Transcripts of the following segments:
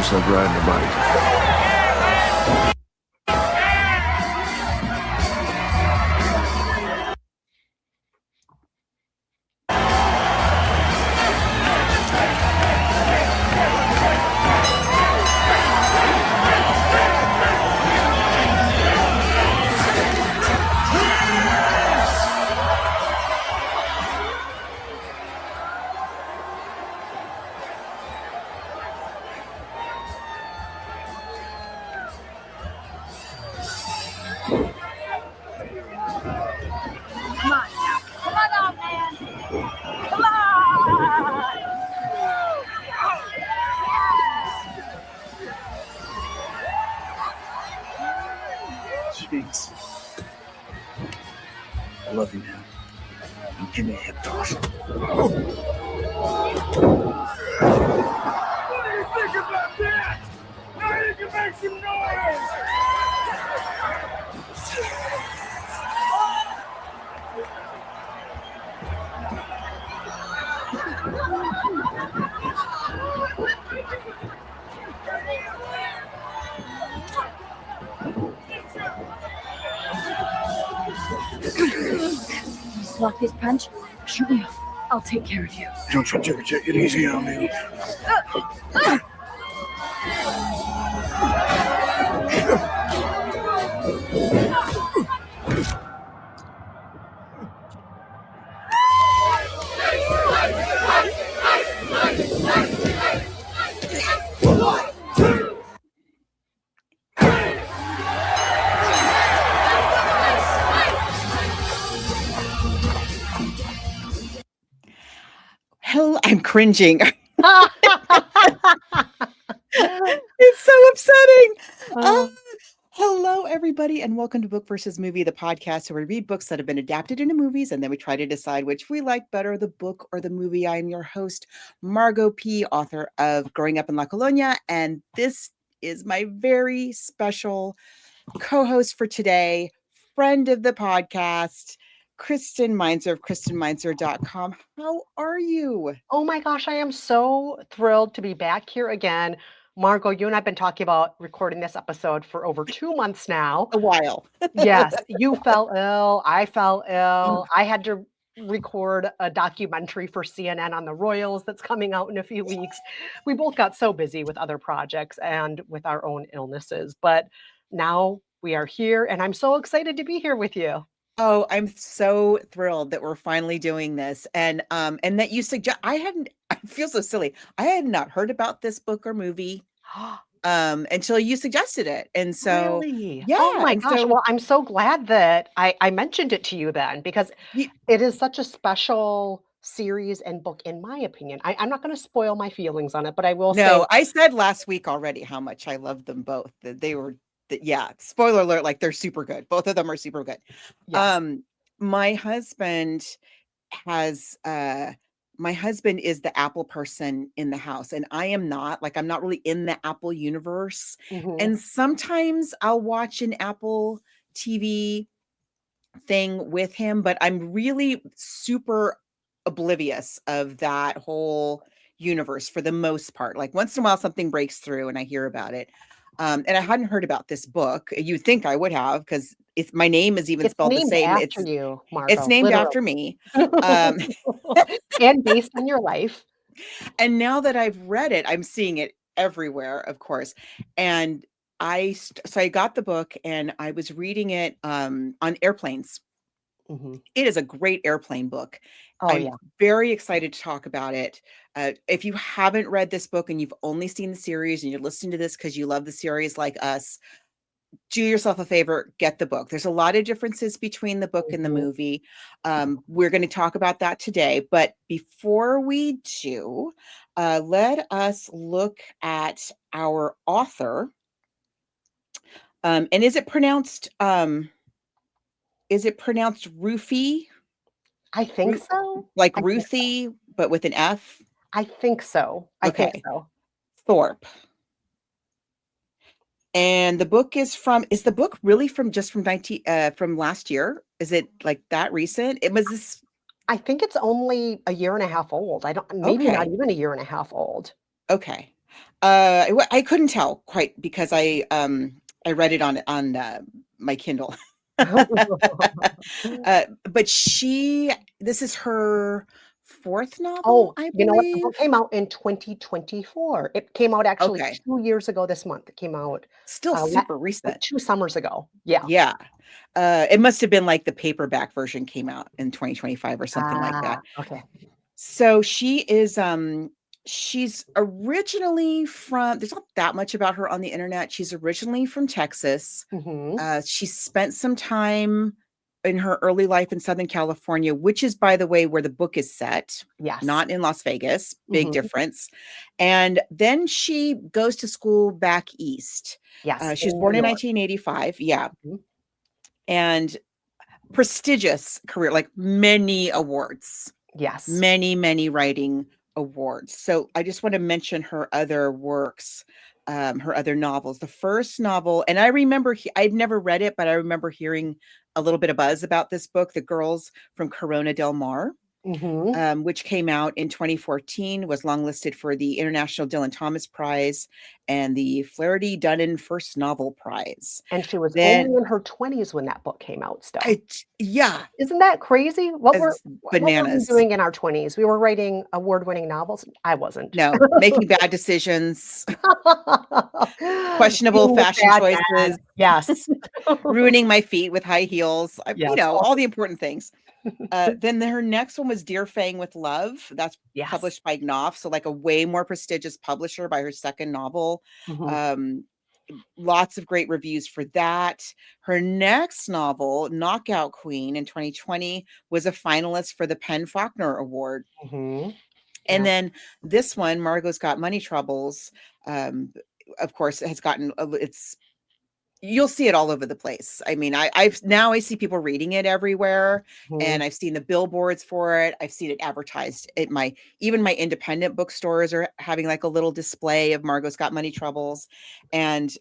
just like riding a bike. Jeez. I love you, man. Give me a hip toss. What do you think about that? Now you can make some noise! Block this punch. Shoot me. I'll take care of you. Don't you take it easy on me. Hell, I'm cringing. It's so upsetting. Hello, everybody, and welcome to Book versus Movie, the podcast where we read books that have been adapted into movies, and then we try to decide which we like better, the book or the movie. I am your host, Margot P., author of Growing Up in La Colonia, and this is my very special co-host for today, friend of the podcast, Kristen Meinzer of KristenMeinzer.com. How are you? Oh my gosh, I am so thrilled to be back here again. Margot, you and I have been talking about recording this episode for over 2 months now. A while. Yes, you fell ill. I fell ill. I had to record a documentary for CNN on the Royals that's coming out in a few weeks. We both got so busy with other projects and with our own illnesses, but now we are here and I'm so excited to be here with you. Oh, I'm so thrilled that we're finally doing this. And that you suggest I feel so silly. I had not heard about this book or movie until you suggested it. And so Really? yeah. Oh my and gosh. so Well, I'm so glad that I mentioned it to you then, because it is such a special series and book, in my opinion. I'm not going to spoil my feelings on it, but I will say, no, I said last week already how much I loved them both. That they were yeah, spoiler alert, like they're super good. Both of them are super good. yes. My husband has my husband is the Apple person in the house, and I am not. Like, I'm not really in the Apple universe. Mhm. And sometimes I'll watch an Apple TV thing with him, but I'm really super oblivious of that whole universe for the most part. Like, once in a while something breaks through and I hear about it. And I hadn't heard about this book. You'd think I would have, because my name is even It's spelled the named same. after you, Margot. It's named Literally. after me. Um, And based on your life. and now that I've read it, I'm seeing it everywhere, of course. And so I got the book and I was reading it on airplanes. Mhm. It is a great airplane book. Oh, I'm yeah. very excited to talk about it. If you haven't read this book and you've only seen the series and you're listening to this because you love the series like us, do yourself a favor, get the book. There's a lot of differences between the book and the Mhm. movie. We're going to talk about that today. But before we do, let us look at our author. And is it pronounced Rufi? I think so. Like I think so. Ruthie, but with an F? I think so. I think Okay. so. Thorpe. And the book is the book really from last year? Is it like that recent? It was this. I think it's only a year and a half old. Maybe not Okay. even a year and a half old. Okay. I couldn't tell quite because I read it on my Kindle. But this is her fourth novel, Oh, I you know what? The believe. book came out in 2024. It came out actually Okay. 2 years ago this month. It came out, Still la super like recent. 2 summers ago. Yeah. Yeah. It must have been like the paperback version came out in 2025 or something like that. Okay. So she's originally from, there's not that much about her on the internet. She's originally from Texas. Mhm. She spent some time in her early life in Southern California, which is, by the way, where the book is set, Yes. not in Las Vegas. Big Mhm. difference. And then she goes to school back east. Yes, She was in New born in York. 1985. Yeah. Mhm. And prestigious career, like many awards, Yes. many writing awards. So I just want to mention her other works, her other novels. The first novel, and I remember I've never read it, but I remember hearing a little bit of buzz about this book, The Girls from Corona del Mar, Mhm. which came out in 2014, was longlisted for the International Dylan Thomas Prize and the Flaherty Dunnan First Novel Prize. And she was Then only in her 20s when that book came out still. yeah, Isn't that crazy? it's What were we bananas. doing in our 20s? We were writing award-winning novels? I wasn't. No, making bad decisions, questionable Being the fashion sad dad. choices, Yes. ruining my feet with high heels, Yes. Oh, all the important things. Then her next one was Dear Fang with Love. That's yes. published by Knopf, so like a way more prestigious publisher by her second novel. Mhm. Um, Lots of great reviews for that. Her next novel, Knockout Queen in 2020, was a finalist for the Penn Faulkner Award. Mhm. And Yeah. then this one, Margot's Got Money Troubles, of course, has gotten it's you'll see it all over the place. I mean, I see people reading it everywhere, Mhm. and I've seen the billboards for it. I've seen it advertised at even my independent bookstores are having like a little display of Margot's Got Money Troubles, and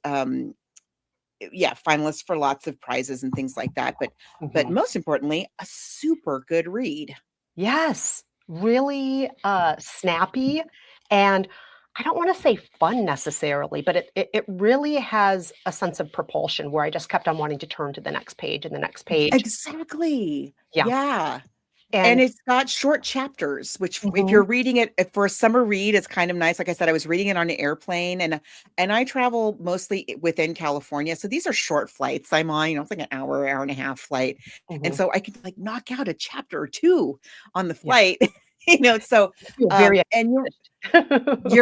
yeah, finalists for lots of prizes and things like that. But Mhm. most importantly, a super good read. Yes. Really, snappy, and I don't wanna say fun necessarily, but it really has a sense of propulsion where I just kept on wanting to turn to the next page and the next page. Exactly. Yeah. Yeah. And And it's got short chapters, which if mhm. you're reading it for a summer read, it's kind of nice. Like I said, I was reading it on an airplane, and I travel mostly within California. So these are short flights I'm on, it's like an hour and a half flight. And Mhm. so I can like knock out a chapter or two on the Yeah. flight, so I feel very and you're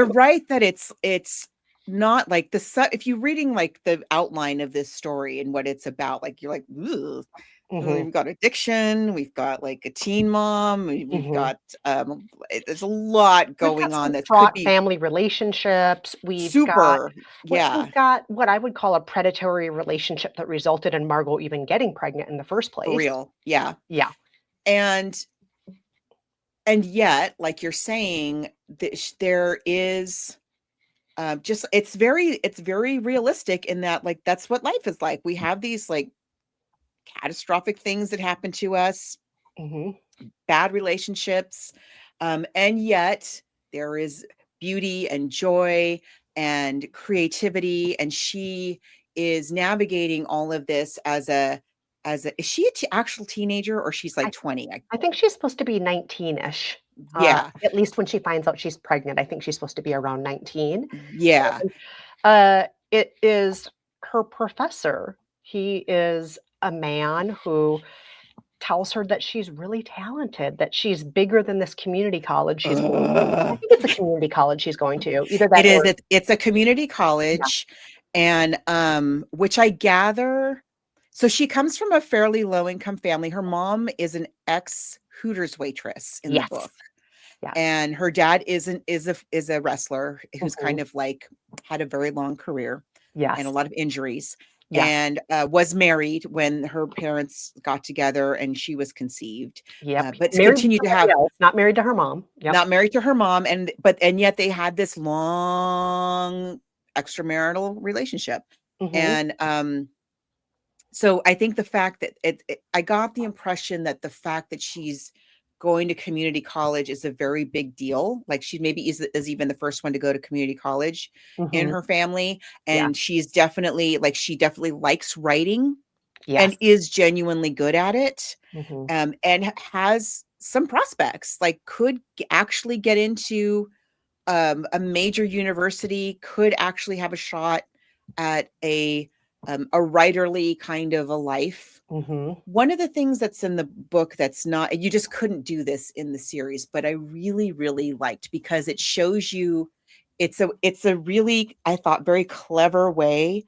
accomplished. right that it's not like if you're reading like the outline of this story and what it's about, like you're like, "Ugh." Mhm. We've got addiction, we've got like a teen mom, we've Mhm. got there's a lot We've got going on some that could fraught be family relationships. super, We've yeah, got what I would call a predatory relationship that resulted in Margot even getting pregnant in the first for place. real, yeah. Yeah. and and yet, like you're saying, there is just it's very realistic in that, like, that's what life is like. We have these like catastrophic things that happen to us, Mhm. bad relationships, and yet there is beauty and joy and creativity, and she is navigating all of this is she actual teenager, or she's like I 20? I think she's supposed to be 19-ish, Yeah, at least when she finds out she's pregnant, I think she's supposed to be around 19. yeah. It is her professor. He is a man who tells her that she's really talented, that she's bigger than this community college she's going to. I Ugh. think it's a community college she's going to, either It that is or it's a community yeah. college, and which I gather, so she comes from a fairly low income family. Her mom is an ex Hooters waitress in the book, Yes. Yes. and her dad is a wrestler who's Mhm. kind of like had a very long career and a Yes. lot of injuries, Yes. and was married when her parents got together and she was conceived, Yep. but Married to continued to somebody have, else, not married to her mom. Yep. not married to her mom, and yet they had this long extramarital relationship. Mhm. And so I think the fact that I got the impression that the fact that she's going to community college is a very big deal. Like she maybe is even the first one to go to community college in Mhm. her family. Yeah. And she's definitely like, she definitely likes writing Yes. and is genuinely good at it. Mhm. And has some prospects, like could actually get into a major university, could actually have a shot at a writerly kind of a life. Mhm. One of the things that's in the book that's not, you just couldn't do this in the series, but I really, really liked because it shows you, it's a really, I thought, very clever way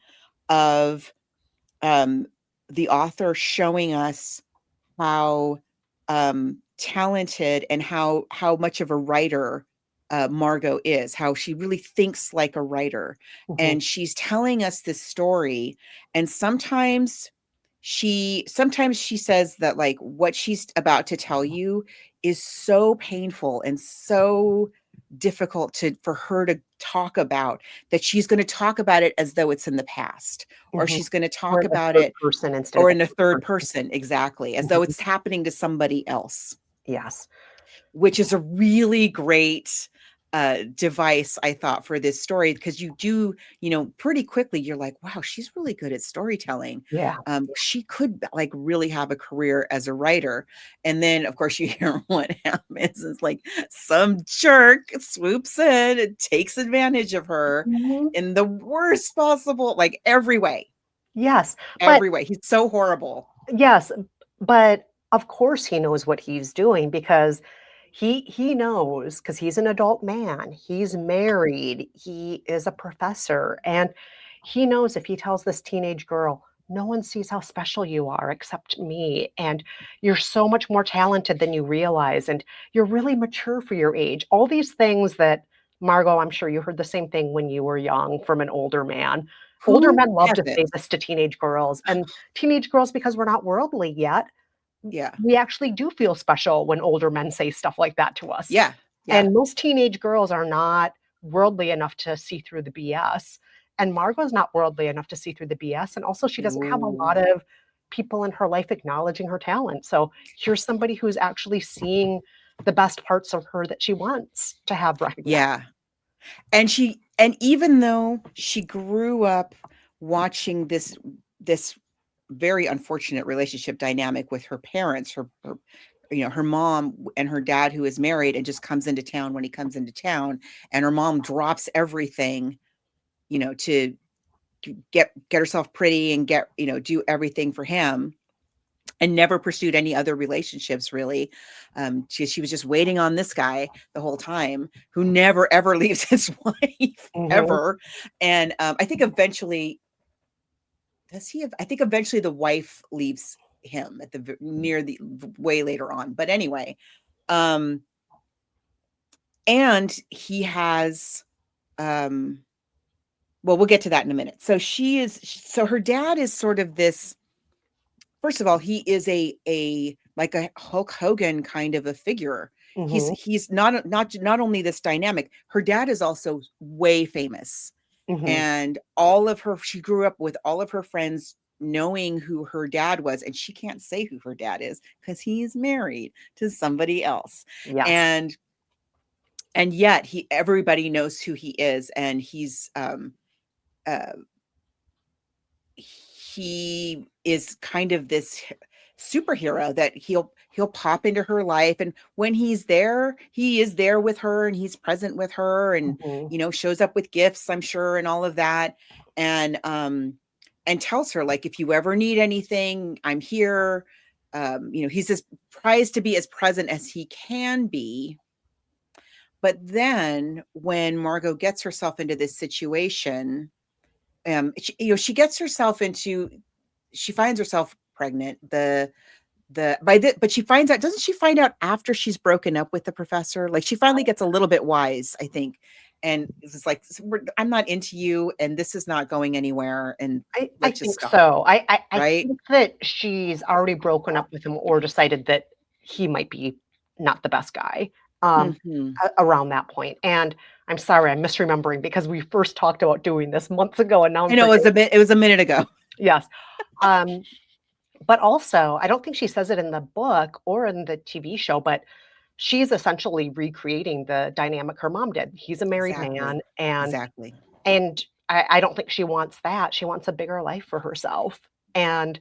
of the author showing us how talented and how much of a writer Margot is, how she really thinks like a writer. Mhm. And she's telling us this story. And sometimes she says that like what she's about to tell you is so painful and so difficult for her to talk about, that she's going to talk about it as though it's in the past, or Mhm. she's going to Or talk in the about third it person instead of or the in the first third person. person, exactly, as though Mhm. it's happening to somebody else, Yes. which is a really great device, I thought, for this story, because you do, pretty quickly you're like, wow, she's really good at storytelling. Yeah. She could like really have a career as a writer. And then of course you hear what happens. It's like some jerk swoops in and takes advantage of her Mhm. in the worst possible, like every way. Yes. But Every way. He's so horrible. yes, but of course he knows what he's doing because he knows because he's an adult man. He's married. He is a professor and he knows if he tells this teenage girl, no one sees how special you are except me and you're so much more talented than you realize and you're really mature for your age. All these things that Margot, I'm sure you heard the same thing when you were young from an older man. Older Who men love to say hasn't? this to teenage girls, and teenage girls, because we're not worldly yet, Yeah. we actually do feel special when older men say stuff like that to us. Yeah. Yeah. And most teenage girls are not worldly enough to see through the BS. And Margot's not worldly enough to see through the BS. And also, she doesn't have a No. lot of people in her life acknowledging her talent. So here's somebody who's actually seeing the best parts of her that she wants to have recognized. Yeah. And even though she grew up watching this very unfortunate relationship dynamic with her parents, her mom and her dad, who is married and just comes into town when he comes into town, and her mom drops everything, to get herself pretty and do everything for him, and never pursued any other relationships really. She was just waiting on this guy the whole time, who never ever leaves his wife Mhm. ever. And I think eventually, I think eventually the wife leaves him at near the way later on. But anyway, um, and he has, well, we'll get to that in a minute. So her dad is sort of this. First of all, he is a like a Hulk Hogan kind of a figure. Mhm. He's not only this dynamic. Her dad is also way famous, Mhm. and she grew up with all of her friends knowing who her dad was, and she can't say who her dad is because he's married to somebody else. Yes. And yet everybody knows who he is, and uh he is kind of this superhero that he'll pop into her life, and when he's there, he is there with her, and he's present with her, and Mhm. shows up with gifts, I'm sure, and all of that, and tells her, like, if you ever need anything, I'm here. He's as tries to be as present as he can be. But then when Margot gets herself into this situation, she finds herself pregnant. But she finds out, doesn't she find out after she's broken up with the professor? Like, she finally gets a little bit wise, I think. And it's just like, I'm not into you, and this is not going anywhere. And I let's just think stop. so. I Right. think that she's already broken up with him or decided that he might be not the best guy Mhm. around that point. And I'm sorry, I'm misremembering because we first talked about doing this months ago, and now I I'm know forgetting. it was a minute ago. Yes. Um, But also, I don't think she says it in the book or in the TV show, but she's essentially recreating the dynamic her mom did. He's a married man, Exactly. Exactly. and I don't think she wants that. She wants a bigger life for herself. And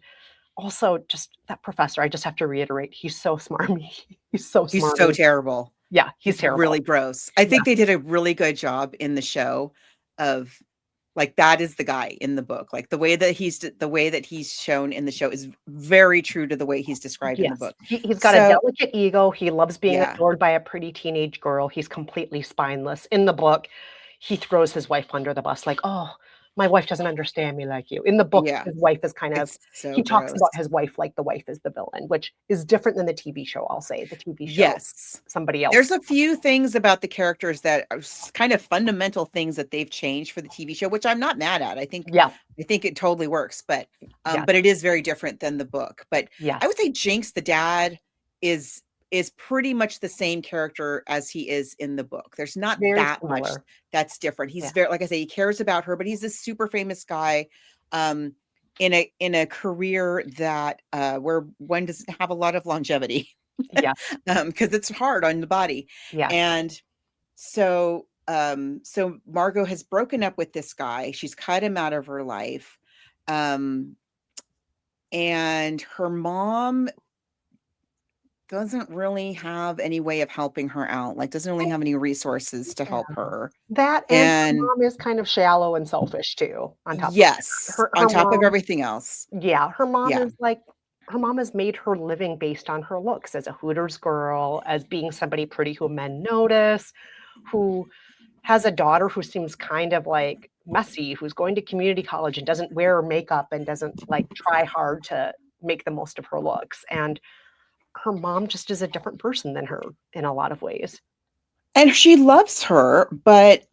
also, just that professor, I just have to reiterate, he's so smarmy. He's so He's so smarmy. terrible. Yeah, he's He's terrible. really gross. I think they did a really good job in the show of like that is the guy in the book. Like the way that he's shown in the show is very true to the way he's described in the Yes, book. he's got a So delicate ego. He loves being yeah, adored by a pretty teenage girl. He's completely spineless. In the book, he throws his wife under the bus, like, "Oh, my wife doesn't understand me like you." In the book, yeah, his wife is kind of it's so he talks gross. about his wife like the wife is the villain, which is different than the TV show, I'll say. The TV show, Yes. somebody else. There's a few things about the characters that are kind of fundamental things that they've changed for the TV show, which I'm not mad at. I think Yeah, it totally works, but yes, but it is very different than the book. But yes. I would say Jinx, the dad, is pretty much the same character as he is in the book. There's not Very that much similar. that's different. He's Yeah. very, like I say, he cares about her, but he's a super famous guy in a career that where one doesn't have a lot of longevity. Yes, Because it's hard on the body. yes. And so so Margot has broken up with this guy. She's cut him out of her life. And her mom doesn't really have any way of helping her out, like doesn't really have any resources to help Yeah. her. That and her And mom is kind of shallow and selfish too, on top of yes, her on top of mom. everything else. Yeah, her mom Yeah. is like her mom has made her living based on her looks as a Hooters girl, as being somebody pretty who men notice, who has a daughter who seems kind of like messy, who's going to community college and doesn't wear makeup and doesn't like try hard to make the most of her looks. And her mom just is a different person than her in a lot of ways. And she loves her, but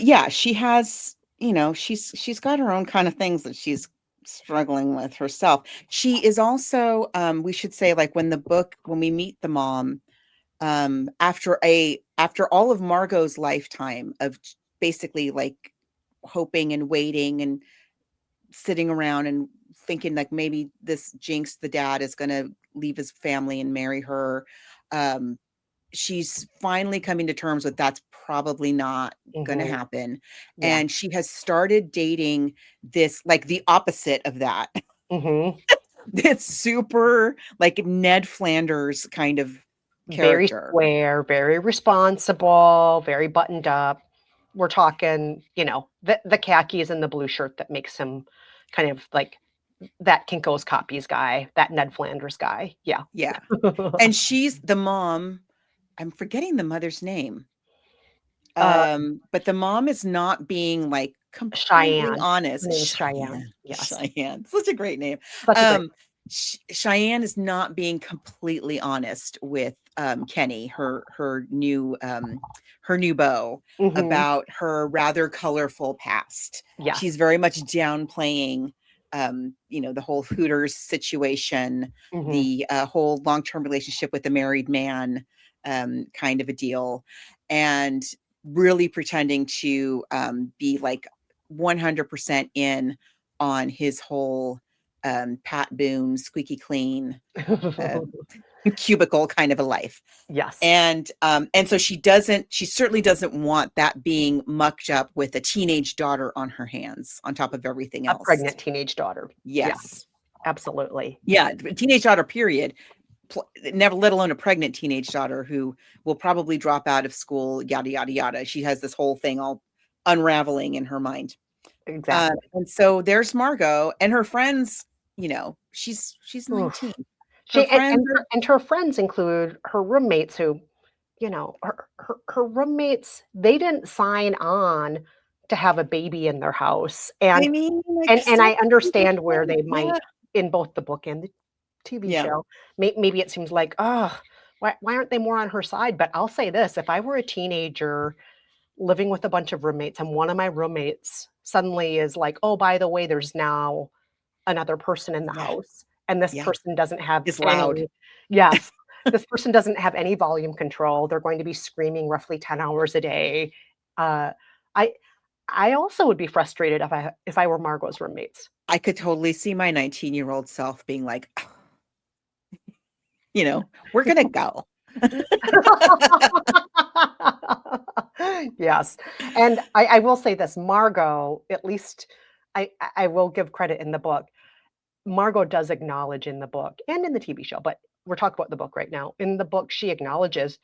yeah, she has, she's got her own kind of things that she's struggling with herself. She is also, we should say, like when we meet the mom, after all of Margot's lifetime of basically like hoping and waiting and sitting around and thinking like maybe this Jinx, the dad, is going to leave his family and marry her. She's finally coming to terms with that's probably not going to Mhm. happen. Yeah. And she has started dating this, like the opposite of that. Mhm. It's super like Ned Flanders kind of Very character. square, very responsible, very buttoned up. We're talking, the khakis and the blue shirt that makes him kind of like that Kinko's Copies guy, that Ned Flanders guy. Yeah. Yeah. And she's the mom. I'm forgetting the mother's name. But the mom is not being like completely Cheyenne. honest. Her name's Cheyenne. Yes. Cheyenne. Such a great name. Such a great Cheyenne is not being completely honest with Kenny, her new beau, Mhm. about her rather colorful past. Yes. She's very much downplaying the whole Hooters situation, Mhm. the whole long-term relationship with the married man, kind of a deal, and really pretending to be like 100% in on his whole Pat Boone, squeaky clean, cubicle kind of a life. Yes. And so she certainly doesn't want that being mucked up with a teenage daughter on her hands on top of everything else. A pregnant teenage daughter. Yes. Yeah, absolutely. Yeah. Teenage daughter, period. Never, let alone a pregnant teenage daughter who will probably drop out of school, yada, yada, yada. She has this whole thing all unraveling in her mind. Exactly. And so there's Margot and her friends, she's 19. Her friends include her roommates who, her roommates, they didn't sign on to have a baby in their house. And I mean, like, and I understand where they might, yeah. in both the book and the TV Yeah. show, maybe it seems like, oh, why aren't they more on her side? But I'll say this, if I were a teenager living with a bunch of roommates and one of my roommates suddenly is like, oh, by the way, there's now another person in the Yeah. house, and this Yeah. person doesn't have It's loud. Yes. This person doesn't have any volume control. They're going to be screaming roughly 10 hours a day. I also would be frustrated if I were Margot's roommates. I could totally see my 19-year-old self being like, we're gonna go. Yes. And I will say this, Margot, at least I will give credit in the book. Margot does acknowledge in the book and in the TV show, but we're talking about the book right now. In the book, she acknowledges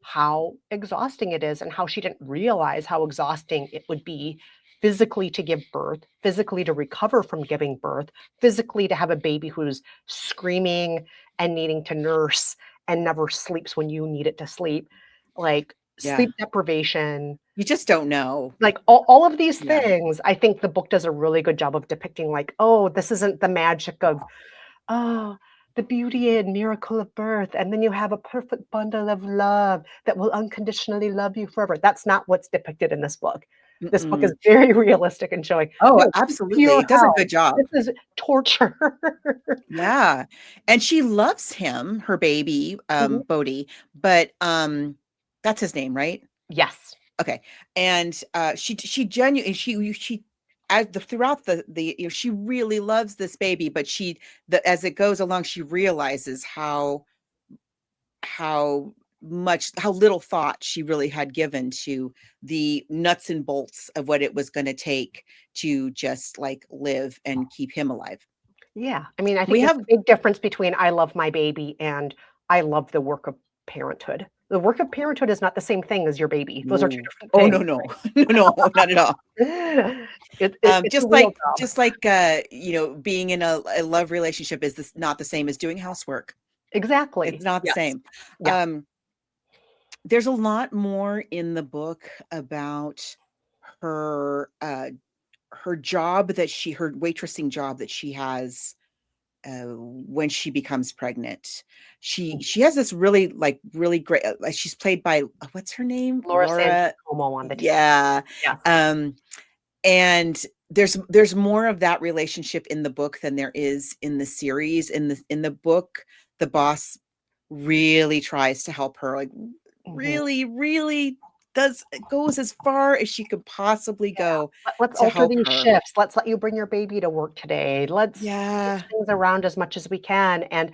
how exhausting it is and how she didn't realize how exhausting it would be physically to give birth, physically to recover from giving birth, physically to have a baby who's screaming and needing to nurse and never sleeps when you need it to sleep. Like Yeah. sleep deprivation, You just don't know. like all of these Yeah. things. I think the book does a really good job of depicting, like, oh, this isn't the magic of, oh, the beauty and miracle of birth, and then you have a perfect bundle of love that will unconditionally love you forever. That's not what's depicted in this book. This book is Mm-mm. very realistic in showing, Oh, no, this is absolutely. pure It does a hell. good job. This is torture. Yeah. And she loves him, her baby, Mhm. Bodhi, but that's his name, right? Yes. Okay. And she genuinely she as throughout the she really loves this baby, but as it goes along, she realizes how little thought she really had given to the nuts and bolts of what it was going to take to just like live and keep him alive. Yeah. I mean, I We think there's have a big difference between I love my baby and I love the work of parenthood. The work of parenthood is not the same thing as your baby. Those are two no. different Oh no, things. no. No, not at all. It's a real job. Just like being in a love relationship is this not the same as doing housework. Exactly. It's not the Yes. same. Yeah. There's a lot more in the book about her job her waitressing job that she has when she becomes pregnant. She has this really great she's played by what's her name? Laura Laura. Como on the team. Yeah. Yes. And there's more of that relationship in the book than there is in the series. In the book, the boss really tries to help her, like really, really goes as far as she could possibly go Let's to alter help these her. shifts. Let's let you bring your baby to work today. Let's Yeah. switch things around as much as we can. And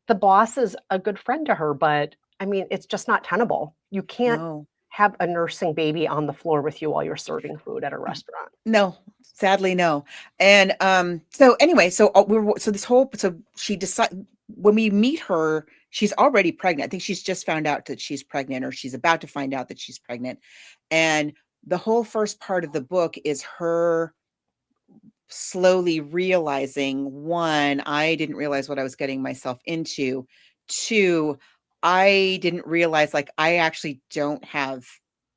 the boss is a good friend to her, but I mean, it's just not tenable. You can't No. have a nursing baby on the floor with you while you're serving food at a restaurant. No, sadly, no. And so anyway, so she decide when we meet her, she's already pregnant. I think she's just found out that she's pregnant, or she's about to find out that she's pregnant. And the whole first part of the book is her slowly realizing, one, I didn't realize what I was getting myself into. Two, I didn't realize like I actually don't have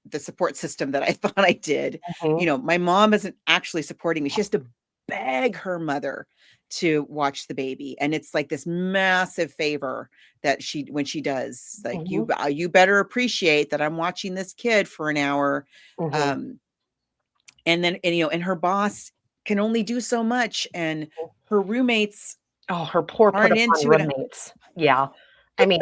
the support system that I thought I did. Mhm. My mom isn't actually supporting me. She has to beg her mother to watch the baby. And it's like this massive favor that when she does, like, Mhm. you better appreciate that I'm watching this kid for an hour. Mhm. Um, and then, and her boss can only do so much. And her roommates Oh, her poor put aren't upon into it. roommates. Yeah. I mean,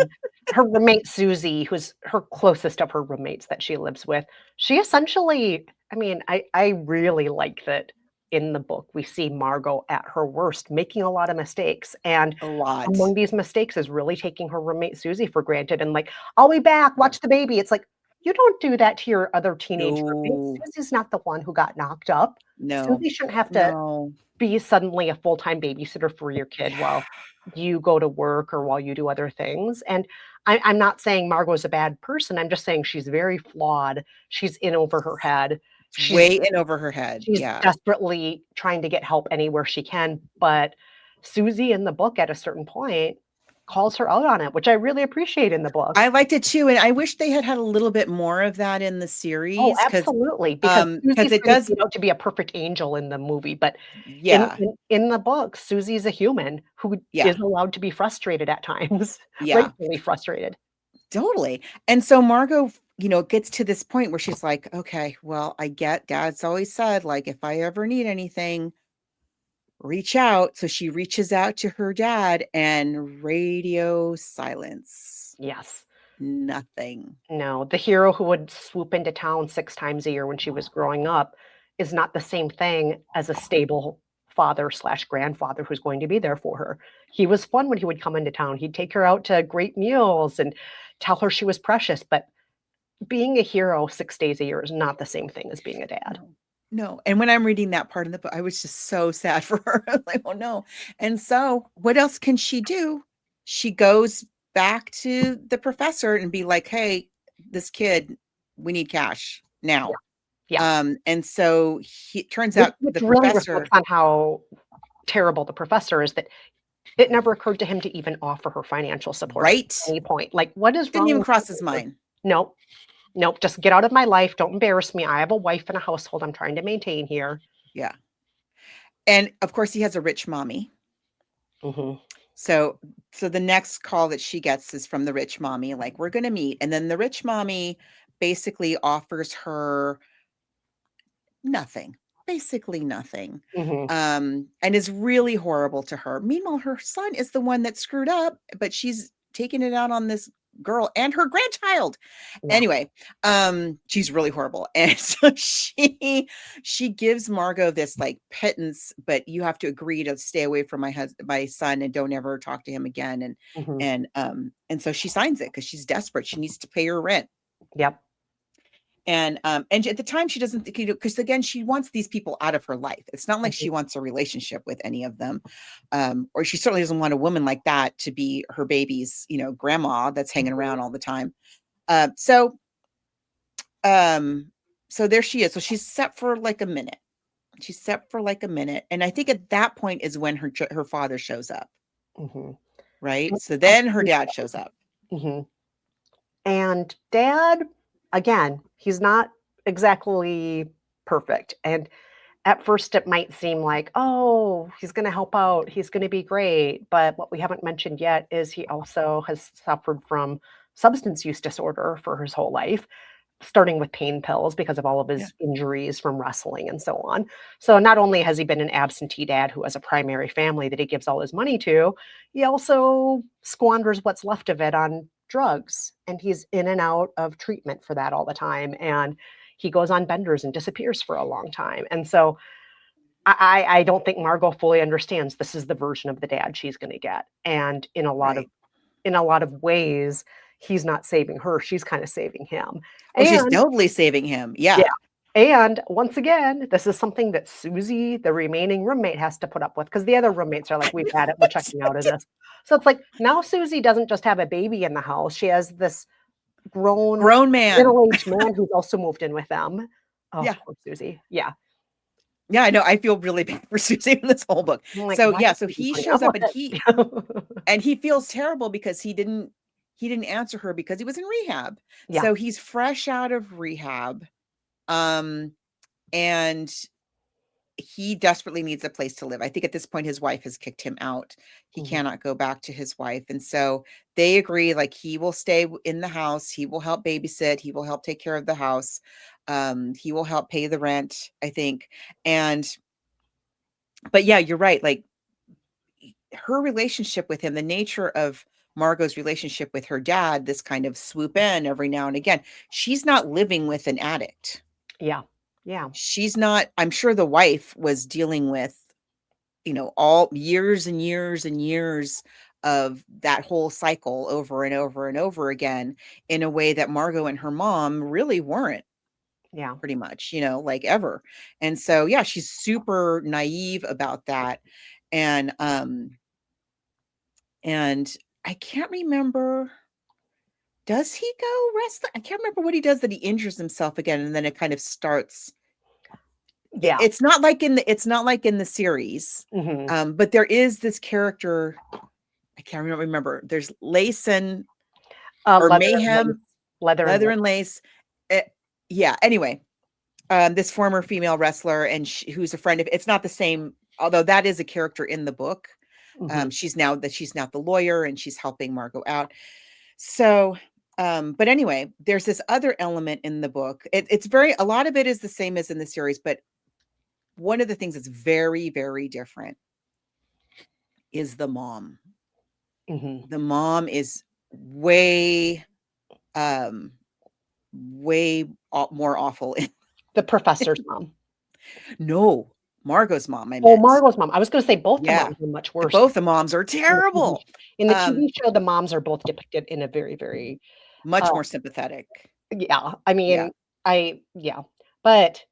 her roommate Susie, who's her closest of her roommates that she lives with, she essentially, I mean, I really like that in the book we see Margot at her worst, making a lot of mistakes. And A lot. among these mistakes is really taking her roommate Susie for granted and like, I'll be back, watch the baby. It's like, you don't do that to your other teenage roommates. No, Susie's not the one who got knocked up. no, Susie shouldn't have to no. be suddenly a full-time babysitter for your kid while you go to work or while you do other things. And I'm not saying Margot's a bad person. I'm just saying she's very flawed. She's in over her head. It's She's way in over her head. she's Yeah. desperately trying to get help anywhere she can. But Susie in the book at a certain point calls her out on it, which I really appreciate in the book. I liked it too. And I wish they had a little bit more of that in the Oh, series absolutely, because Susie's it kind of does. made out to be a perfect angel in the movie, but Yeah. in the book, Susie's a human who Yeah. is allowed to be frustrated at times, Yeah. rightfully frustrated. Totally. And so Margot, gets to this point where she's like, okay, well, I get Dad's always said, like, if I ever need anything, reach out. So she reaches out to her dad, and radio silence. Yes. Nothing. No, the hero who would swoop into town 6 times a year when she was growing up is not the same thing as a stable father/grandfather who's going to be there for her. He was fun when he would come into town. He'd take her out to great meals and tell her she was precious. But being a hero 6 days a year is not the same thing as being a dad. No. And when I'm reading that part in the book, I was just so sad for her. I'm like, oh no. And so what else can she do? She goes back to the professor and be like, hey, this kid, we need cash now. Yeah. And so it turns out Which the really professor, reflects on how terrible the professor is, that it never occurred to him to even offer her financial support right? at any point. Like, what is Didn't wrong even with cross you? his mind. Nope, just get out of my life. Don't embarrass me. I have a wife and a household I'm trying to maintain here. Yeah. And of course he has a rich mommy. Mm-hmm. So the next call that she gets is from the rich mommy, like, we're going to meet. And then the rich mommy basically offers her nothing, basically nothing. Mm-hmm. And is really horrible to her. Meanwhile, her son is the one that screwed up, but she's taking it out on this girl and her grandchild. Yeah. Anyway, she's really horrible. And so she gives Margot this like pittance, but you have to agree to stay away from my son and don't ever talk to him again. Mm-hmm. And so she signs it because she's desperate. She needs to pay her rent. Yep. And at the time she doesn't think, because again, she wants these people out of her life. It's not like Mm-hmm. she wants a relationship with any of them. Or she certainly doesn't want a woman like that to be her baby's, grandma that's hanging around all the time. So there she is. So she's set for like a minute. And I think at that point is when her father shows up. Mm-hmm. Right. So then her dad shows up. Mm-hmm. And dad, again, he's not exactly perfect. And at first it might seem like, oh, he's going to help out. He's going to be great. But what we haven't mentioned yet is he also has suffered from substance use disorder for his whole life, starting with pain pills because of all of his injuries from wrestling and so on. So not only has he been an absentee dad who has a primary family that he gives all his money to, he also squanders what's left of it on drugs. And he's in and out of treatment for that all the time. And he goes on benders and disappears for a long time. And so I don't think Margot fully understands this is the version of the dad she's going to get. And in a lot of ways, he's not saving her. She's kind of saving him. Oh, she's totally saving him. Yeah. And once again, this is something that Susie, the remaining roommate, has to put up with, because the other roommates are like, we've had it. We're checking out of this. So it's like, now Susie doesn't just have a baby in the house. She has this grown man, middle-aged man who's also moved in with them. Oh, yeah. Poor Susie. Yeah. Yeah, I know. I feel really bad for Susie in this whole book. Like, So he shows up and he feels terrible because he didn't answer her because he was in rehab. Yeah. So he's fresh out of rehab. And he desperately needs a place to live. I think at this point his wife has kicked him out. He cannot go back to his wife. And so they agree, like, he will stay in the house. He will help babysit. He will help take care of the house. He will help pay the rent, I think. But yeah, you're right. Like, her relationship with him, the nature of Margot's relationship with her dad, this kind of swoop in every now and again. She's not living with an addict. Yeah. Yeah. She's not. I'm sure the wife was dealing with, all years and years and years of that whole cycle over and over and over again in a way that Margot and her mom really weren't. Yeah. Pretty much, like ever. And so, yeah, she's super naive about that. And I can't remember. Does he go wrestling? I can't remember what he does that he injures himself again, and then it kind of starts. Yeah. It's not like in the series. But there is this character. I can't remember. There's Lace and or Mayhem, Leather and Lace. Yeah. Anyway, this former female wrestler and who's a friend of. It's not the same, although that is a character in the book. She's now the lawyer and she's helping Margot out. So, but anyway, there's this other element in the book. It's a lot of it is the same as in the series, but one of the things that's very, very different is the mom. The mom is way more awful. The professor's mom. No, Margot's mom, I Oh, meant. Margot's mom. I was going to say both the Yeah. moms are much worse. Both the moms are in the TV terrible. In the TV show, the moms are both depicted in a very, very, Much uh, more sympathetic. yeah. I Yeah. mean, yeah. But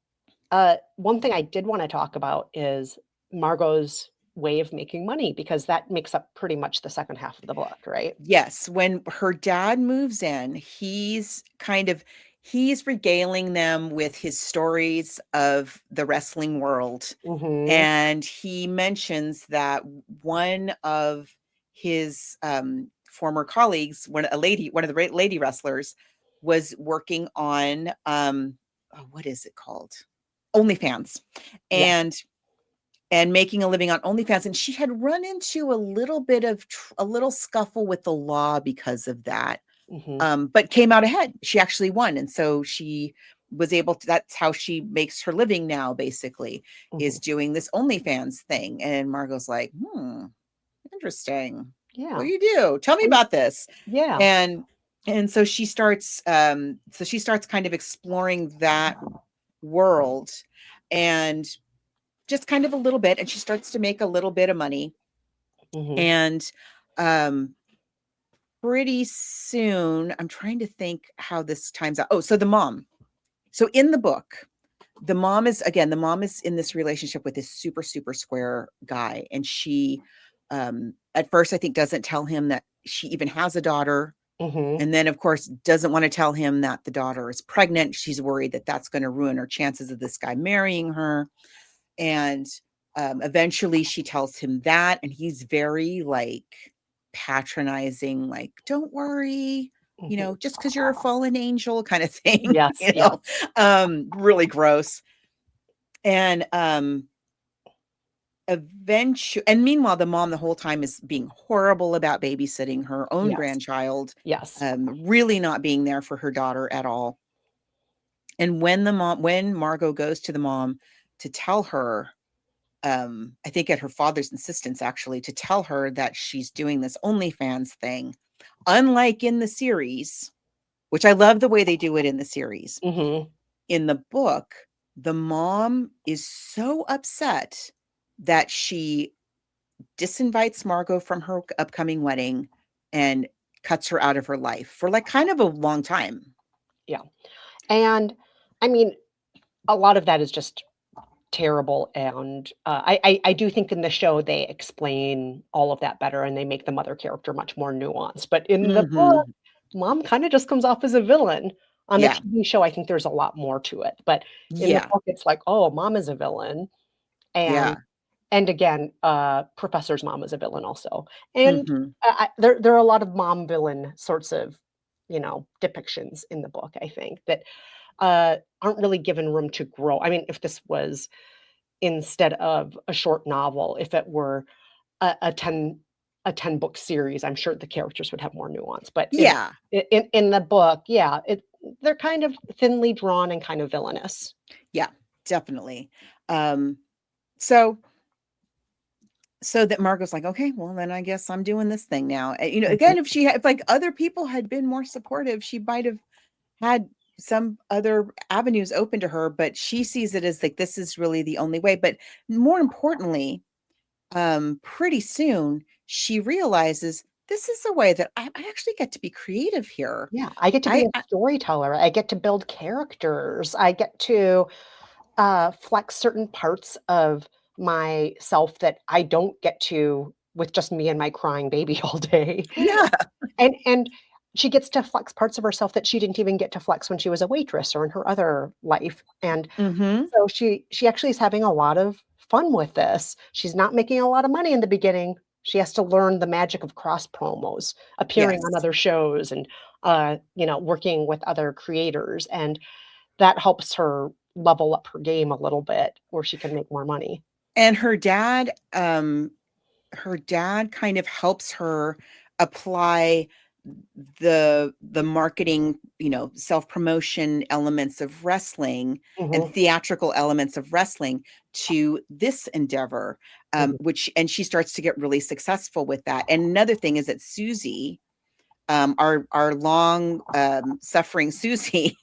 one thing I did want to talk about is Margot's way of making money, because that makes up pretty much the second half of the book, right? Yes, when her dad moves in, he's regaling them with his stories of the wrestling world. Mm-hmm. And he mentions that one of his former colleagues, one of the lady wrestlers, was working on what is it called? OnlyFans. Yeah. And making a living on OnlyFans. And she had run into a little bit of a little scuffle with the law because of that, Mm-hmm. but came out ahead. She actually won. And so she was able to, that's how she makes her living now, basically, Mm-hmm. is doing this OnlyFans thing. And Margot's like, interesting. What Yeah. do you do? Tell me And- about this. Yeah. And so she starts kind of exploring that world, and just kind of a little bit, and she starts to make a little bit of money. Mm-hmm. And pretty soon, I'm trying to think how this times out. Oh, so in the book, the mom is in this relationship with this super, super square guy. And she, at first, I think, doesn't tell him that she even has a daughter. Mm-hmm. And then, of course, doesn't want to tell him that the daughter is pregnant. She's worried that that's going to ruin her chances of this guy marrying her. And eventually she tells him that, and he's very like patronizing, like, don't worry, Mm-hmm. just because you're a fallen angel kind of thing. Yes. Yes. Really gross. And eventually, and meanwhile, the mom the whole time is being horrible about babysitting her own Yes. grandchild, Yes. really not being there for her daughter at all. And when Margot goes to the mom to tell her, I think at her father's insistence, actually, to tell her that she's doing this OnlyFans thing, unlike in the series, which I love the way they do it in the series. Mm-hmm. In the book, the mom is so upset that she disinvites Margot from her upcoming wedding and cuts her out of her life for like kind of a long time. Yeah. And I mean, a lot of that is just terrible. And I do think in the show they explain all of that better, and they make the mother character much more nuanced. But in the book, mom kind of just comes off as a villain. On the Yeah. TV show, I think there's a lot more to it. But in the Yeah. book, it's like, oh, mom is a villain. Yeah. And again, Professor's mom is a villain also. And Mhm. there are a lot of mom villain sorts of, depictions in the book, I think, that aren't really given room to grow. I mean, if this was instead of a short novel, if it were a 10 book series, I'm sure the characters would have more nuance. But Yeah. in the book, yeah, they're kind of thinly drawn and kind of villainous. Yeah, definitely. So that Margot's like, okay, well then I guess I'm doing this thing now. Again, if like other people had been more supportive, she might have had some other avenues open to her, but she sees it as like, this is really the only way. But more importantly, pretty soon she realizes this is a way that I actually get to be creative here. Yeah, I get to be a storyteller. I get to build characters. I get to flex certain parts of myself that I don't get to with just me and my crying baby all day. Yeah. And she gets to flex parts of herself that she didn't even get to flex when she was a waitress or in her other life. And so she actually is having a lot of fun with this. She's not making a lot of money in the beginning. She has to learn the magic of cross promos, appearing on Yes. other shows, and working with other creators. And that helps her level up her game a little bit where she can make more money. And her dad kind of helps her apply the marketing, self-promotion elements of wrestling and Mhm, theatrical elements of wrestling to this endeavor, mhm. and she starts to get really successful with that. And another thing is that Susie, our long suffering Susie,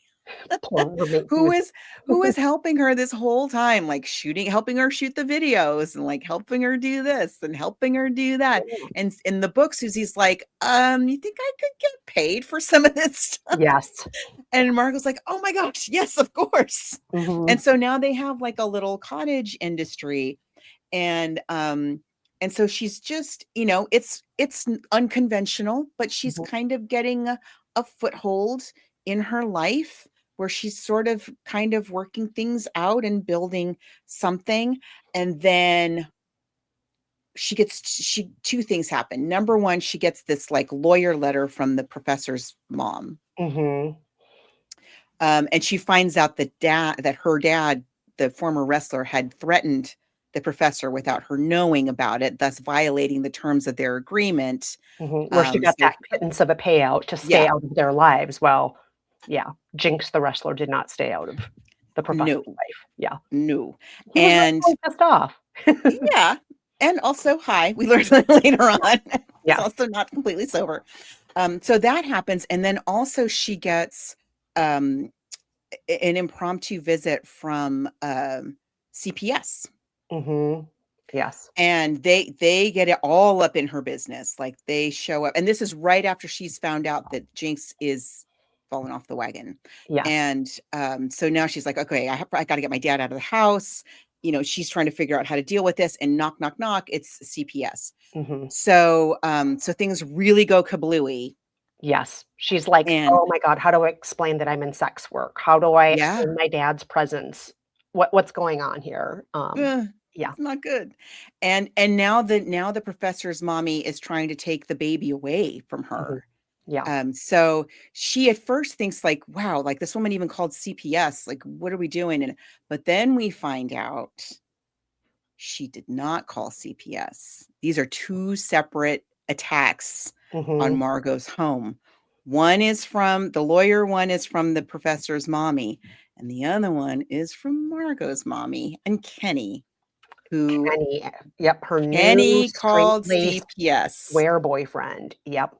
Poor roommate who is helping her this whole time, like helping her shoot the videos and like helping her do this and helping her do that. And in the book, Susie's like, you think I could get paid for some of this stuff? Yes. And Margot's like, oh my gosh, yes, of course. And so now they have like a little cottage industry. And so she's just, it's unconventional, but she's kind of getting a foothold in her life where she's sort of kind of working things out and building something. And then two things happen. Number one, she gets this like lawyer letter from the professor's mom. And she finds out that her dad, the former wrestler, had threatened the professor without her knowing about it, thus violating the terms of their agreement. Where she got that pittance of a payout to stay out of their lives. Well, yeah, Jinx the wrestler did not stay out of the professor's life. Yeah. No. He And was pissed off. yeah. And also, we learned later on, he's also not completely sober. So that happens. And then also she gets an impromptu visit from CPS. Yes. And they get it all up in her business. Like they show up. And this is right after she's found out that Jinx is fallen off the wagon. Yes. And so now she's like, okay, I got to get my dad out of the house. She's trying to figure out how to deal with this, and knock, knock, knock, it's CPS. So things really go kablooey. Yes. She's like, oh my God, how do I explain that I'm in sex work? How do I explain my dad's presence? What's going on here? It's not good. And now the professor's mommy is trying to take the baby away from her. So she at first thinks like, wow, like this woman even called CPS, like, what are we doing? But then we find out she did not call CPS. These are two separate attacks on Margot's home. One is from the lawyer, one is from the professor's mommy, and the other one is from Margot's mommy and Kenny. Kenny Called CPS. Swear boyfriend. Yep.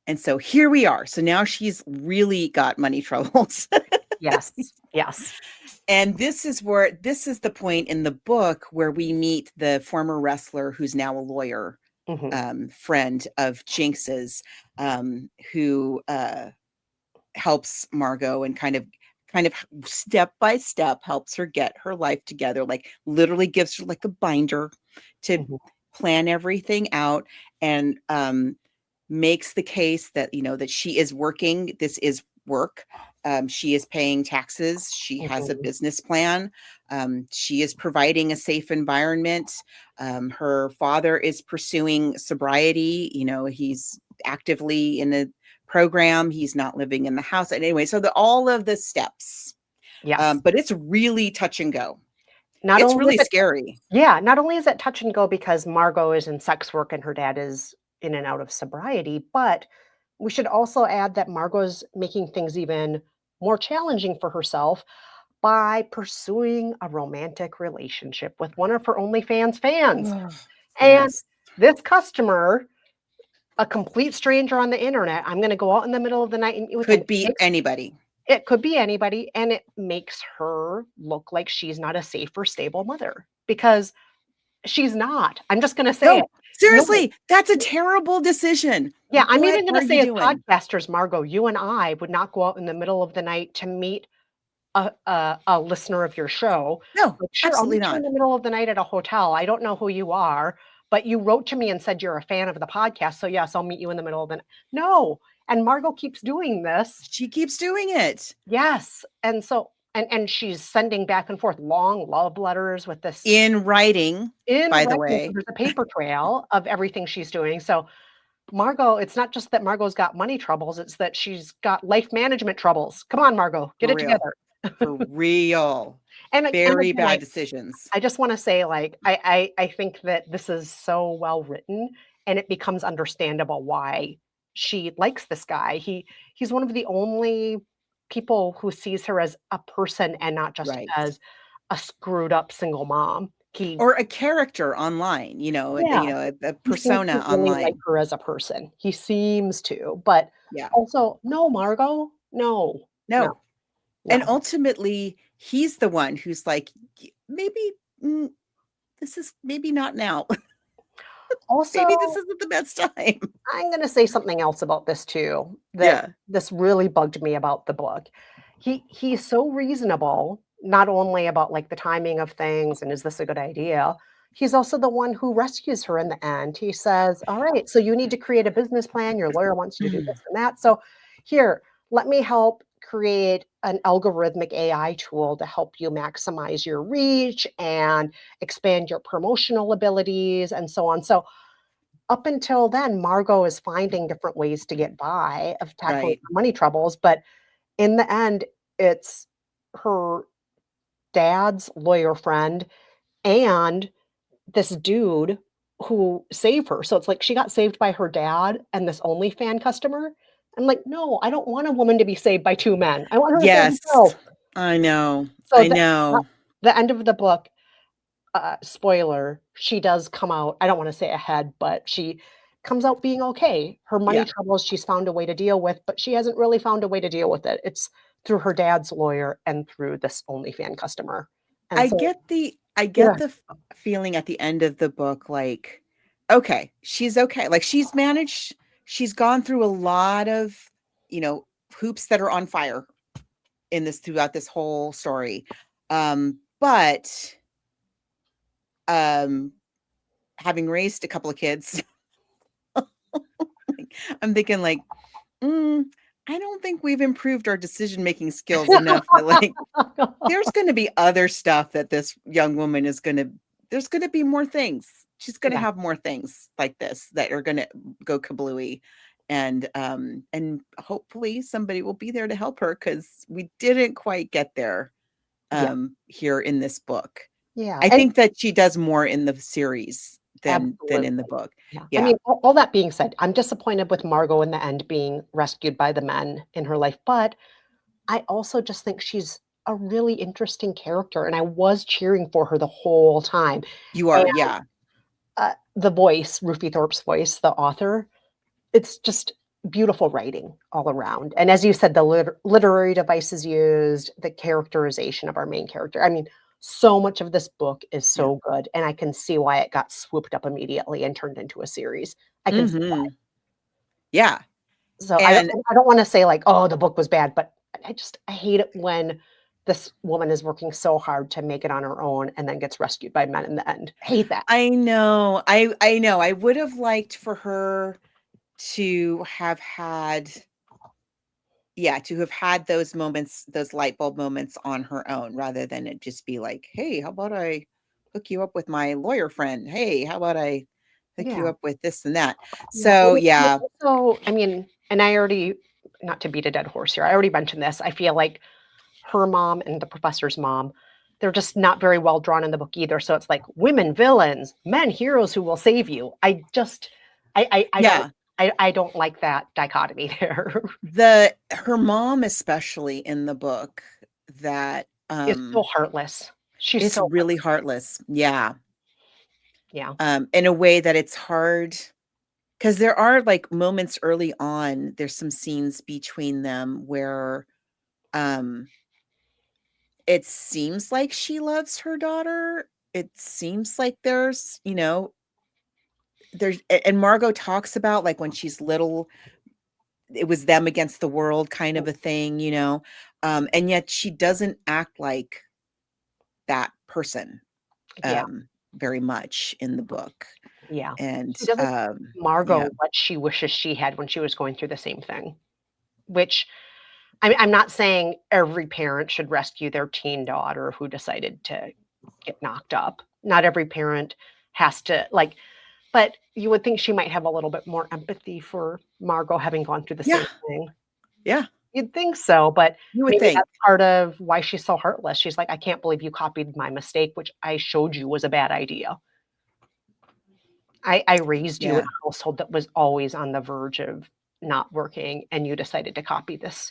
And so here we are. So now she's really got money troubles. Yes. And this is the point in the book where we meet the former wrestler who's now a lawyer, friend of Jinx's, who helps Margot and kind of step by step helps her get her life together, like literally gives her like a binder to plan everything out, and makes the case that that she is working. This is work. She is paying taxes. She has a business plan. She is providing a safe environment. Her father is pursuing sobriety. He's actively in a program. He's not living in the house. And anyway, so all of the steps. Yes. But it's really touch and go. It's really scary. Yeah. Not only is it touch and go because Margot is in sex work and her dad is in and out of sobriety, but we should also add that Margot's making things even more challenging for herself by pursuing a romantic relationship with one of her OnlyFans fans. And this customer, a complete stranger on the internet, I'm going to go out in the middle of the night and could be anybody. It could be anybody, and it makes her look like she's not a safe or stable mother because she's not. I'm just going to say it. Seriously, that's a terrible decision. Yeah, I'm even going to say as podcasters, Margot, you and I would not go out in the middle of the night to meet a listener of your show. No, sure, absolutely I'll meet you in the middle of the night at a hotel. I don't know who you are, but you wrote to me and said you're a fan of the podcast. So yes, I'll meet you in the middle of the night. No. And Margot keeps doing this. She keeps doing it. Yes. And so, and she's sending back and forth long love letters with this in writing, by the way. So there's a paper trail of everything she's doing. So Margot, it's not just that Margot's got money troubles, it's that she's got life management troubles. Come on, Margot, get it together. For real. And very bad decisions. I just want to say, like, I think that this is so well written, and it becomes understandable why she likes this guy. He's one of the only people who sees her as a person and not just as a screwed up single mom. Or a character online, a persona he online. Like her as a person. He seems to, but also, no, Margot, No. No. And No. ultimately, he's the one who's like, maybe this is maybe not now. Also, Maybe this isn't the best time. I'm going to say something else about this too, that Yeah. this really bugged me about the book. He's so reasonable, not only about like the timing of things and is this a good idea? He's also the one who rescues her in the end. He says, "All right, so you need to create a business plan. Your lawyer wants you to do this and that. So here, let me help create an algorithmic AI tool to help you maximize your reach and expand your promotional abilities and so on." So up until then, Margot is finding different ways to get by of tackling Right. money troubles, but in the end, it's her dad's lawyer friend and this dude who saved her. So it's like she got saved by her dad and this OnlyFan customer. I'm like, no, I don't want a woman to be saved by two men. I want her to save Yes. herself. I know. So I know. the end of the book, spoiler, she does come out, I don't want to say ahead, but she comes out being okay. Her money Yeah. troubles she's found a way to deal with, but she hasn't really found a way to deal with it. It's through her dad's lawyer and through this OnlyFan customer. And I so, get the yeah, feeling at the end of the book, like, okay, she's okay. Like she's gone through a lot of, hoops that are on fire throughout this whole story. But having raised a couple of kids, I'm thinking like, I don't think we've improved our decision-making skills enough that like there's going to be other stuff that this young woman there's going to be more things. She's going to yeah, have more things like this that are going to go kablooey. And hopefully somebody will be there to help her because we didn't quite get there yeah, here in this book. yeah. I And think that she does more in the series than absolutely. in the book. Yeah. I Yeah. mean, all that being said, I'm disappointed with Margot in the end being rescued by the men in her life, but I also just think she's a really interesting character, and I was cheering for her the whole time. You are. Yeah. The voice, Rufi Thorpe's voice, the author, it's just beautiful writing all around. And as you said, the literary devices used, the characterization of our main character. I mean, so much of this book is Yeah. so good, and I can see why it got swooped up immediately and turned into a series. I can see why. Yeah. So And I don't want to say like, oh, the book was bad, but I hate it when this woman is working so hard to make it on her own and then gets rescued by men in the end. Hate that. I know. I know. I would have liked for her to have had those moments, those light bulb moments on her own rather than it just be like, "Hey, how about I hook you up with my lawyer friend? Hey, how about I hook you Yeah. up with this and that?" Yeah. So, And yeah. also, I mean, and I already, not to beat a dead horse here, I already mentioned this. I feel like her mom and the professor's mom, they're just not very well drawn in the book either. So it's like women villains, men heroes who will save you. Yeah. I don't like that dichotomy there. Her mom especially in the book that It's so heartless. She's it's so really heartless. Yeah. yeah. In a way that it's hard because there are like moments early on, there's some scenes between them where um it seems like she loves her daughter. It seems like and Margot talks about like when she's little, it was them against the world kind of a thing. And yet she doesn't act like that person Yeah. very much in the book. Yeah. And She doesn't give Margot yeah. what she wishes she had when she was going through the same thing, which I'm not saying every parent should rescue their teen daughter who decided to get knocked up. Not every parent has to like, but you would think she might have a little bit more empathy for Margot having gone through the Yeah. same thing. Yeah. You'd think so, but You would maybe think. that's part of why she's so heartless. She's like, I can't believe you copied my mistake, which I showed you was a bad idea. I raised you in Yeah. a household that was always on the verge of not working, and you decided to copy this.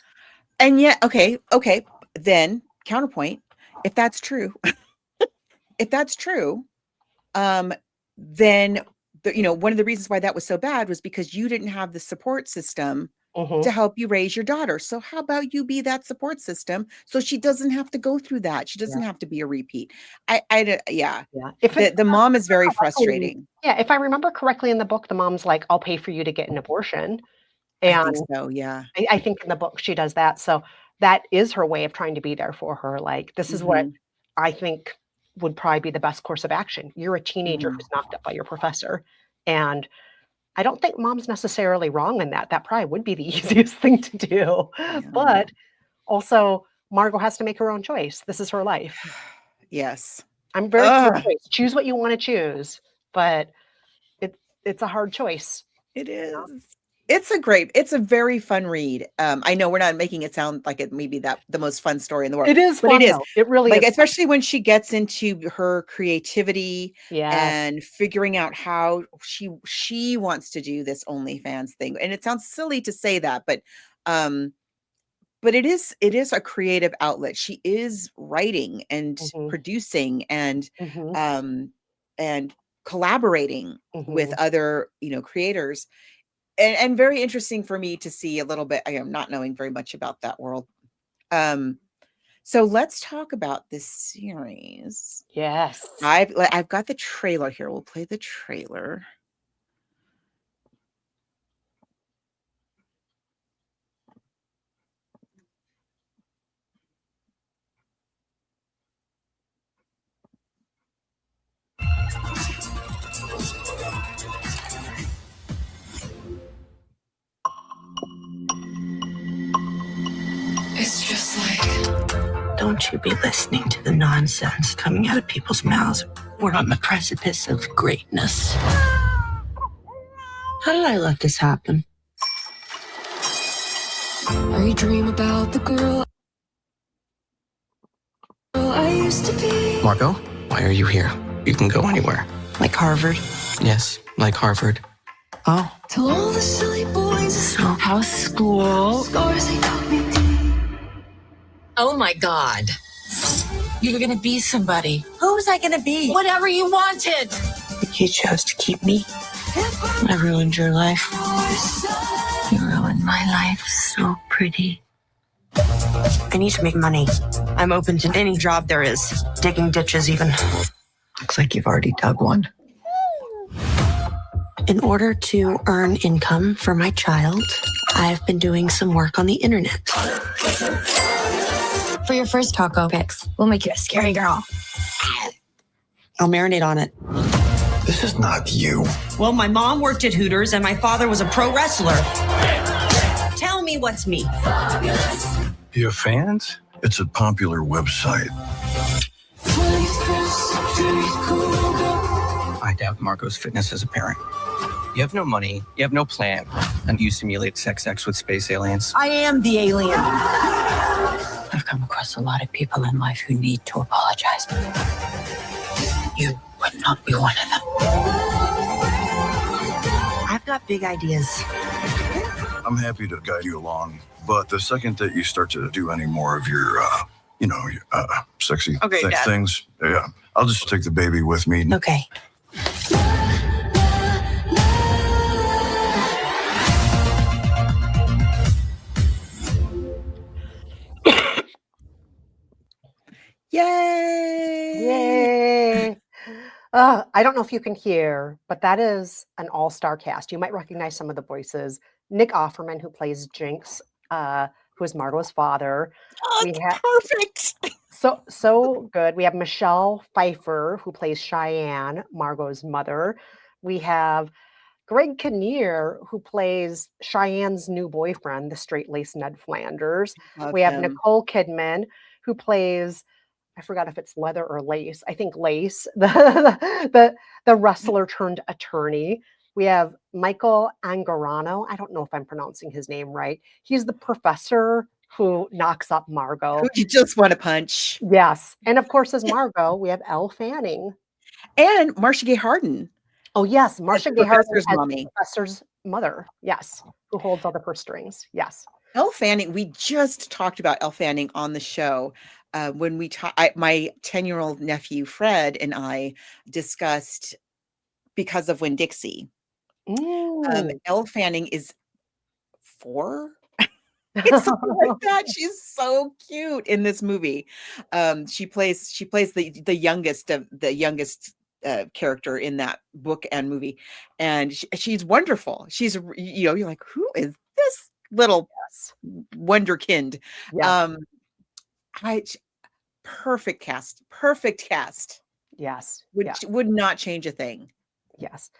And yet, okay. Then counterpoint, if that's true, then one of the reasons why that was so bad was because you didn't have the support system to help you raise your daughter. So how about you be that support system so she doesn't have to go through that. She doesn't have to be a repeat. Yeah. The mom is very frustrating. Yeah, if I remember correctly in the book, the mom's like, I'll pay for you to get an abortion. I think so, yeah. I think in the book she does that. So that is her way of trying to be there for her. Like, this is what I think would probably be the best course of action. You're a teenager who's knocked up by your professor. And I don't think mom's necessarily wrong in that. That probably would be the easiest thing to do. Yeah. But also, Margot has to make her own choice. This is her life. Yes. I'm very pro-choice. Choose what you want to choose. But it's a hard choice. It is. You know? It's a very fun read. I know we're not making it sound like it may be the most fun story in the world. It is, but fun, it is. It really like, is. Especially when she gets into her creativity and figuring out how she wants to do this OnlyFans thing. And it sounds silly to say that, but it is a creative outlet. She is writing and producing and collaborating with other, creators. And very interesting for me to see a little bit. I am not knowing very much about that world. So let's talk about this series. Yes. I've got the trailer here. We'll play the trailer. It's just like, don't you be listening to the nonsense coming out of people's mouths. We're on the precipice of greatness. How did I let this happen? I dream about the girl I used to be. Margot, why are you here? You can go anywhere. Like Harvard? Yes, like Harvard. Oh. Tell all the silly boys. So how's school? Scars they taught me. Oh my God. You're gonna be somebody. Who was I gonna be? Whatever you wanted. You chose to keep me. I ruined your life. You ruined my life so pretty. I need to make money. I'm open to any job there is. Digging ditches even. Looks like you've already dug one. In order to earn income for my child, I've been doing some work on the internet. For your first taco pics, we'll make you a scary girl. I'll marinate on it. This is not you. Well, my mom worked at Hooters and my father was a pro wrestler. Tell me what's me. You have fans? It's a popular website. I doubt Margot's fitness as a parent. You have no money, you have no plan, and you simulate sex acts with space aliens. I am the alien. I've come across a lot of people in life who need to apologize. You would not be one of them. I've got big ideas. I'm happy to guide you along, but the second that you start to do any more of your, sexy things, I'll just take the baby with me. Okay. Yay! I don't know if you can hear, but that is an all-star cast. You might recognize some of the voices. Nick Offerman, who plays Jinx, who is Margot's father. Perfect. So good. We have Michelle Pfeiffer, who plays Cheyenne, Margot's mother. We have Greg Kinnear, who plays Cheyenne's new boyfriend, the straight-laced Ned Flanders. We have Nicole Kidman, who plays, I forgot if it's Leather or Lace. I think Lace, the wrestler turned attorney. We have Michael Angarano. I don't know if I'm pronouncing his name right. He's the professor who knocks up Margot. Who you just want to punch. Yes. And of course, as Margot, we have Elle Fanning. And Marcia Gay Harden. Oh, yes. Marcia Gay Harden as mommy. The professor's mother. Yes. Who holds all the purse strings. Yes. Elle Fanning. We just talked about Elle Fanning on the show. When we my 10-year-old nephew, Fred, and I discussed Because of Winn-Dixie. Elle Fanning is 4. It's something like that. She's so cute in this movie. She plays the youngest character in that book and movie, and she's wonderful. She's you're like, who is this little wonderkind? Yeah. I perfect cast. Yes. Would not change a thing. Yes.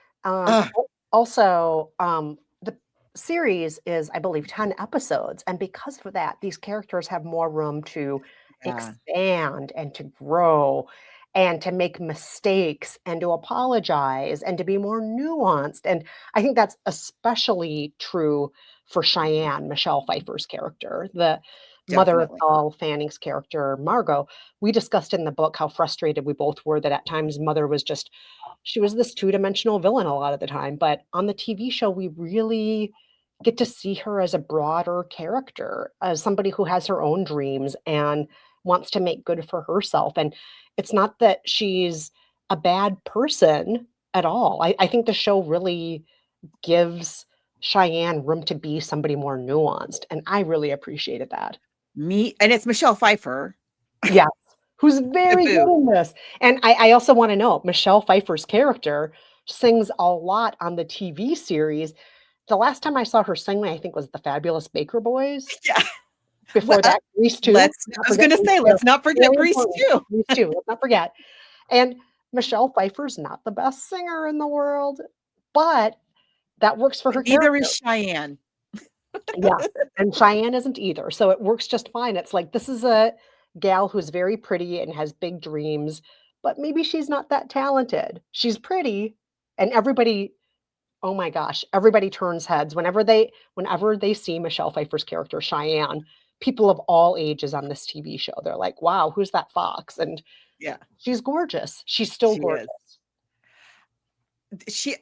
Also, the series is, I believe, 10 episodes. And because of that, these characters have more room to expand and to grow and to make mistakes and to apologize and to be more nuanced. And I think that's especially true for Cheyenne, Michelle Pfeiffer's character, the mother of Elle Fanning's character, Margot. We discussed in the book how frustrated we both were that at times Mother was just, she was this two-dimensional villain a lot of the time. But on the TV show, we really get to see her as a broader character, as somebody who has her own dreams and wants to make good for herself. And it's not that she's a bad person at all. I think the show really gives Cheyenne room to be somebody more nuanced. And I really appreciated that. And it's Michelle Pfeiffer. Yes, who's very good in this. And I also want to know, Michelle Pfeiffer's character sings a lot on the TV series. The last time I saw her sing, I think, was the Fabulous Baker Boys. Yeah. Before that, Grease 2. I was going to say, let's not forget Grease 2. Grease 2, let's not forget. And Michelle Pfeiffer's not the best singer in the world, but that works for her character. Neither is Cheyenne. Yeah, and Cheyenne isn't either. So it works just fine. It's like, this is a gal who's very pretty and has big dreams, but maybe she's not that talented. She's pretty, and everybody, oh my gosh, everybody turns heads whenever they see Michelle Pfeiffer's character, Cheyenne. People of all ages on this TV show, they're like, wow, who's that fox? And yeah, she's gorgeous. She's still gorgeous.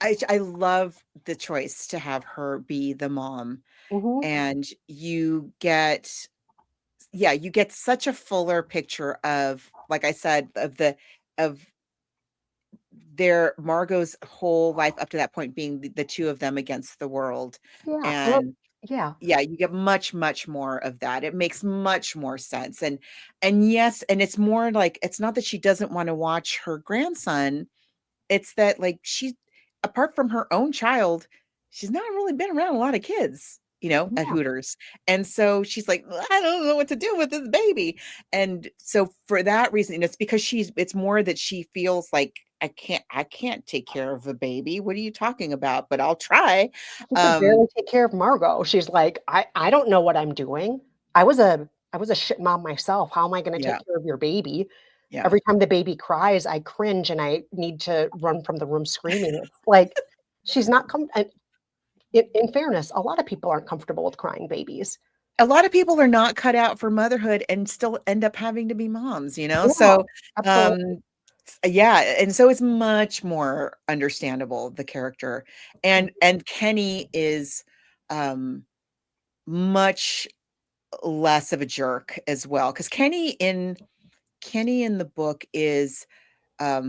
I love the choice to have her be the mom. Mm-hmm. And you get such a fuller picture of, like I said, of their Margot's whole life up to that point being the two of them against the world. Yeah. And you get much more of that. It makes much more sense. And yes, and it's more like, it's not that she doesn't want to watch her grandson. It's that, like, she, apart from her own child, she's not really been around a lot of kids, at Hooters. And so she's like, I don't know what to do with this baby. And so for that reason, it's because it's more that she feels like, I can't take care of a baby. What are you talking about? But I'll try. She could barely take care of Margot. She's like, I don't know what I'm doing. I was a shit mom myself. How am I going to take care of your baby? Yeah. Every time the baby cries, I cringe and I need to run from the room screaming. It's like, she's not in fairness, a lot of people aren't comfortable with crying babies. A lot of people are not cut out for motherhood and still end up having to be moms, Yeah, so absolutely. And so it's much more understandable, the character. And Kenny is much less of a jerk as well, because Kenny in the book is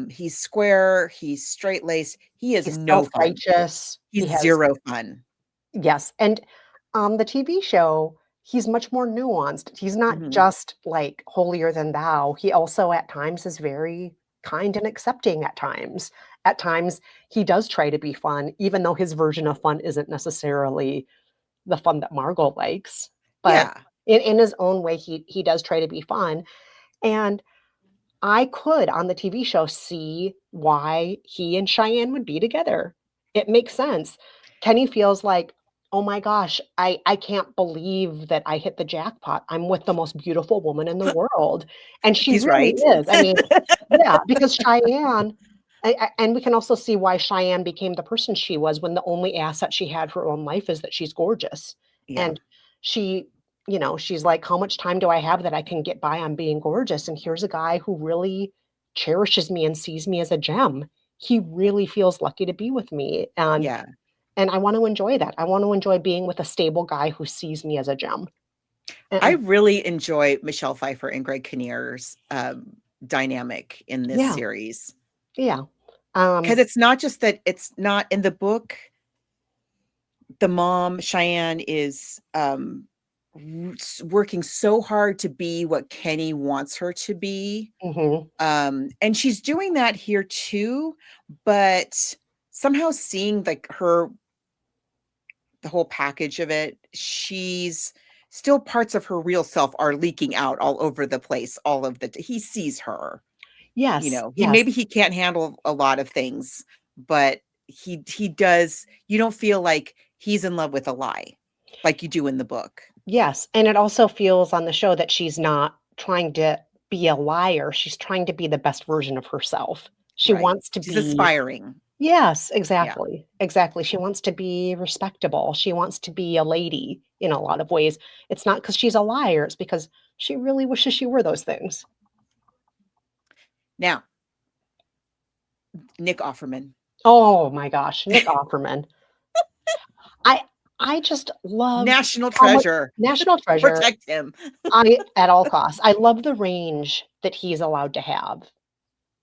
he's square, he's straight-laced, he's no self-righteous, he's zero fun. Yes. And on the TV show, he's much more nuanced. He's not just like holier than thou. He also at times is very kind and accepting at times. At times he does try to be fun, even though his version of fun isn't necessarily the fun that Margot likes. But in his own way, he does try to be fun. And I could, on the TV show, see why he and Cheyenne would be together. It makes sense. Kenny feels like, oh my gosh, I can't believe that I hit the jackpot. I'm with the most beautiful woman in the world. And she really is. I mean, because Cheyenne, and we can also see why Cheyenne became the person she was when the only asset she had for her own life is that she's gorgeous. Yeah. And she, she's like, how much time do I have that I can get by on being gorgeous? And here's a guy who really cherishes me and sees me as a gem. He really feels lucky to be with me. And I want to enjoy that. I want to enjoy being with a stable guy who sees me as a gem. I really enjoy Michelle Pfeiffer and Greg Kinnear's dynamic in this series. Yeah. Because it's not just that it's not in the book. the mom, Cheyenne, is working so hard to be what Kenny wants her to be. And she's doing that here too, but somehow seeing like the whole package of it, she's still parts of her real self are leaking out all over the place. He sees her, Yes. maybe he can't handle a lot of things, but he does. You don't feel like he's in love with a lie like you do in the book. Yes. And it also feels on the show that she's not trying to be a liar. She's trying to be the best version of herself. She wants to She's be aspiring. Yes, exactly. Exactly. She wants to be respectable. She wants to be a lady in a lot of ways. It's not because she's a liar. It's because she really wishes she were those things. Now, Nick Offerman. Oh my gosh, Nick Offerman. I just love national treasure. National treasure. Protect him. At all costs. I love the range that he's allowed to have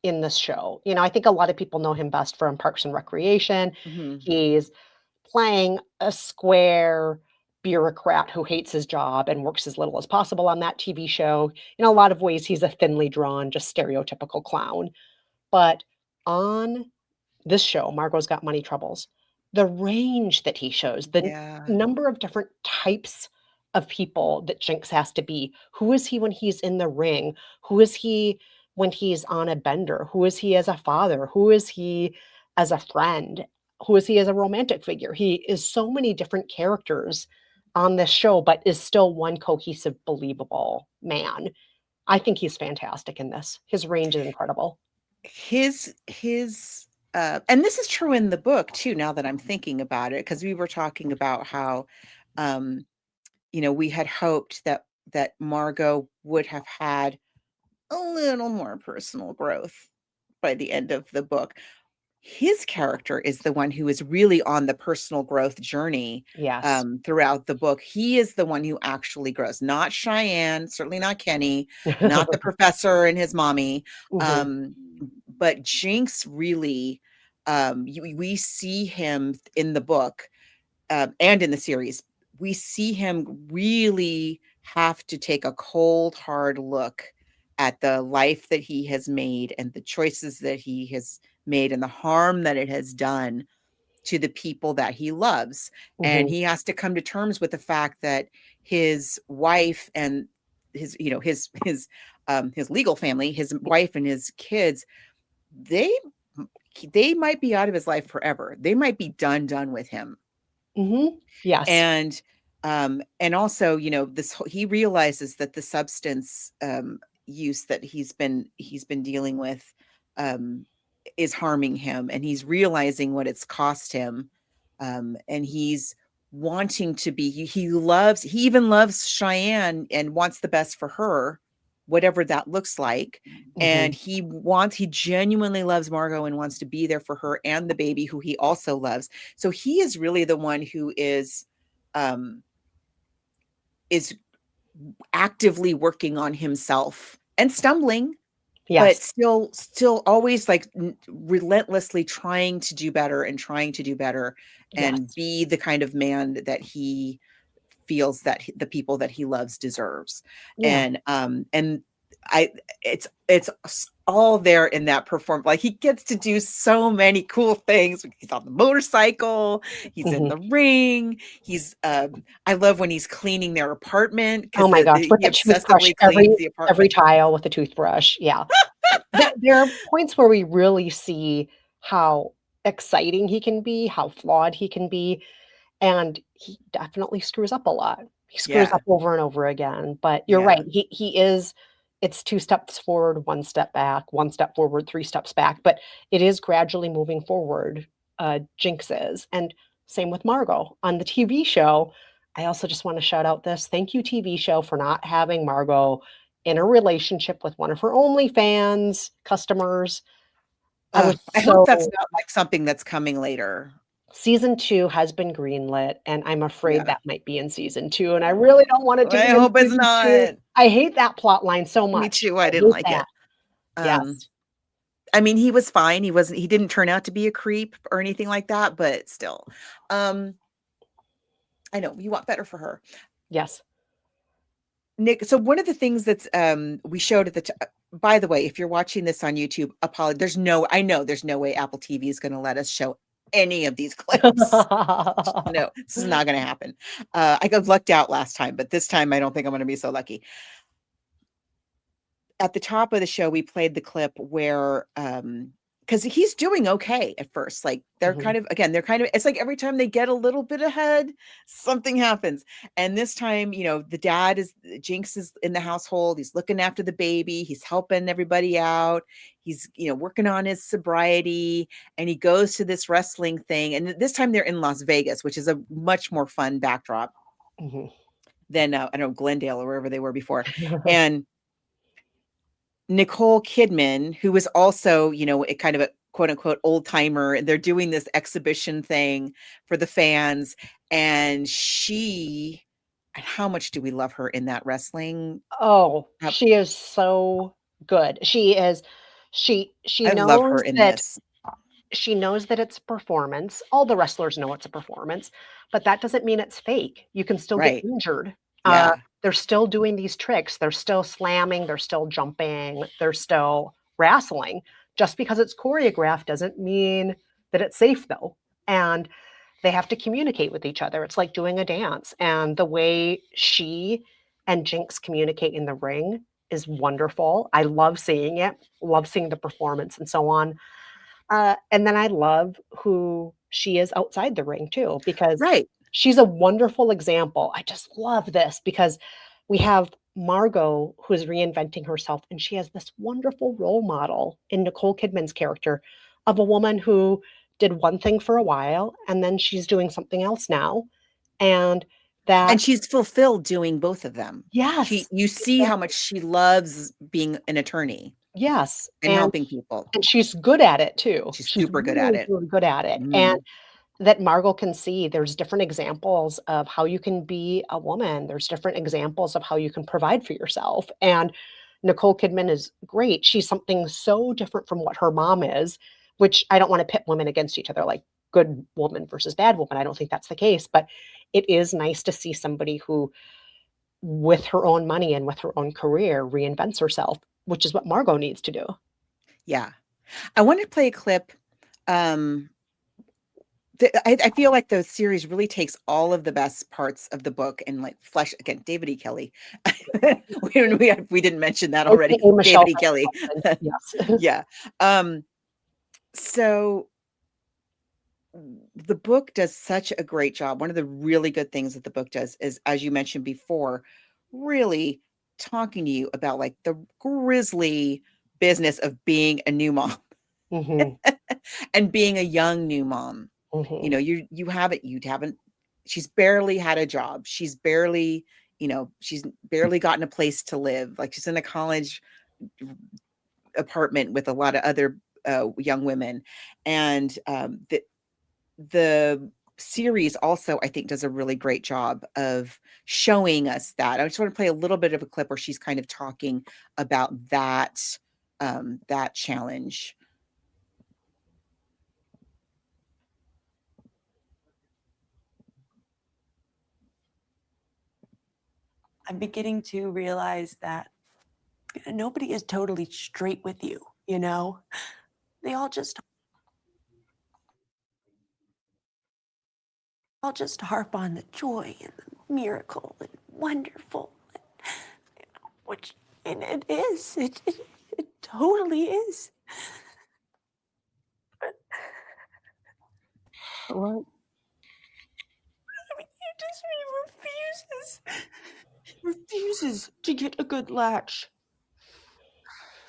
in this show. I think a lot of people know him best from Parks and Recreation. He's playing a square bureaucrat who hates his job and works as little as possible on that TV show. In a lot of ways, he's a thinly drawn, just stereotypical clown. But on this show, Margot's Got Money Troubles, the range that he shows, the number of different types of people that Jinx has to be. Who is he when he's in the ring? Who is he when he's on a bender? Who is he as a father? Who is he as a friend? Who is he as a romantic figure? He is so many different characters on this show, but is still one cohesive, believable man. I think he's fantastic in this. His range is incredible. And this is true in the book too, now that I'm thinking about it, because we were talking about how, we had hoped that Margot would have had a little more personal growth by the end of the book. His character is the one who is really on the personal growth journey. Yes. Throughout the book. He is the one who actually grows, not Cheyenne, certainly not Kenny, not the professor and his mommy. But Jinx really, we see him in the book and in the series. We see him really have to take a cold, hard look at the life that he has made and the choices that he has made and the harm that it has done to the people that he loves. And he has to come to terms with the fact that his wife and his legal family, his wife and his kids, they might be out of his life forever. They might be done with him. Yes. And also, he realizes that the substance use that he's been dealing with is harming him, and he's realizing what it's cost him. And he's wanting to be, he even loves Cheyenne and wants the best for her, whatever that looks like. And he genuinely loves Margot and wants to be there for her and the baby who he also loves. So he is really the one who is actively working on himself and stumbling, but still always like relentlessly trying to do better and and be the kind of man that he feels that the people that he loves deserves. And it's all there in that performance. Like, he gets to do so many cool things. He's on the motorcycle, he's in the ring, he's I love when he's cleaning their apartment. Oh my gosh, with the toothbrush, every tile with a toothbrush. Yeah. There are points where we really see how exciting he can be, how flawed he can be, and he definitely screws up a lot. He screws up over and over again. But you're right. He is. It's 2 steps forward, 1 step back, 1 step forward, 3 steps back. But it is gradually moving forward. Jinx is. And same with Margot. On the TV show, I also just want to shout out this. Thank you, TV show, for not having Margot in a relationship with one of her OnlyFans customers. I hope that's not like something that's coming later. Season 2 has been greenlit, and I'm afraid that might be in season 2. And I really don't want it to be. I hope it's not. 2. I hate that plot line so much. Me too. I didn't like it. Yes. I mean, he was fine. He didn't turn out to be a creep or anything like that, but still. I know you want better for her. Yes. Nick, so one of the things that's we showed at the by the way, if you're watching this on YouTube, I know there's no way Apple TV is going to let us show any of these clips. No, this is not going to happen. I got lucked out last time, but this time I don't think I'm going to be so lucky. At the top of the show, we played the clip where because he's doing okay at first. Like they're kind of it's like every time they get a little bit ahead, something happens. And this time, the Jinx is in the household. He's looking after the baby. He's helping everybody out. He's, working on his sobriety, and he goes to this wrestling thing. And this time they're in Las Vegas, which is a much more fun backdrop than, I don't know, Glendale or wherever they were before. And Nicole Kidman, who was also, a kind of a quote unquote old timer, and they're doing this exhibition thing for the fans. And how much do we love her in that wrestling? Oh, she is so good. She is, she I knows love her in that this. she knows that it's a performance. All the wrestlers know it's a performance, but that doesn't mean it's fake. You can still get injured. Yeah. They're still doing these tricks. They're still slamming. They're still jumping. They're still wrestling. Just because it's choreographed doesn't mean that it's safe, though. And they have to communicate with each other. It's like doing a dance. And the way she and Jinx communicate in the ring is wonderful. I love seeing it, love seeing the performance and so on. And then I love who she is outside the ring, too, because she's a wonderful example. I just love this because we have Margot, who is reinventing herself, and she has this wonderful role model in Nicole Kidman's character of a woman who did one thing for a while, and then she's doing something else now. And she's fulfilled doing both of them. Yes. You see how much she loves being an attorney. Yes. And helping people. And she's good at it too. She's super good at it. Really good at it. And that Margot can see there's different examples of how you can be a woman. There's different examples of how you can provide for yourself. And Nicole Kidman is great. She's something so different from what her mom is, which I don't want to pit women against each other, like good woman versus bad woman. I don't think that's the case, but it is nice to see somebody who, with her own money and with her own career, reinvents herself, which is what Margot needs to do. Yeah. I want to play a clip. I feel like the series really takes all of the best parts of the book and like flesh again. David E. Kelly. we didn't mention that already. David E. Kelly. Yes. Yeah. So the book does such a great job. One of the really good things that the book does is, as you mentioned before, really talking to you about like the grisly business of being a new mom and being a young new mom. You haven't, she's barely had a job. She's barely gotten a place to live. Like she's in a college apartment with a lot of other young women. And the series also, I think, does a really great job of showing us that. I just want to play a little bit of a clip where she's kind of talking about that challenge. I'm beginning to realize that nobody is totally straight with you, They all just harp on the joy and the miracle and wonderful, and it is. It totally is. But What? He refuses to get a good latch.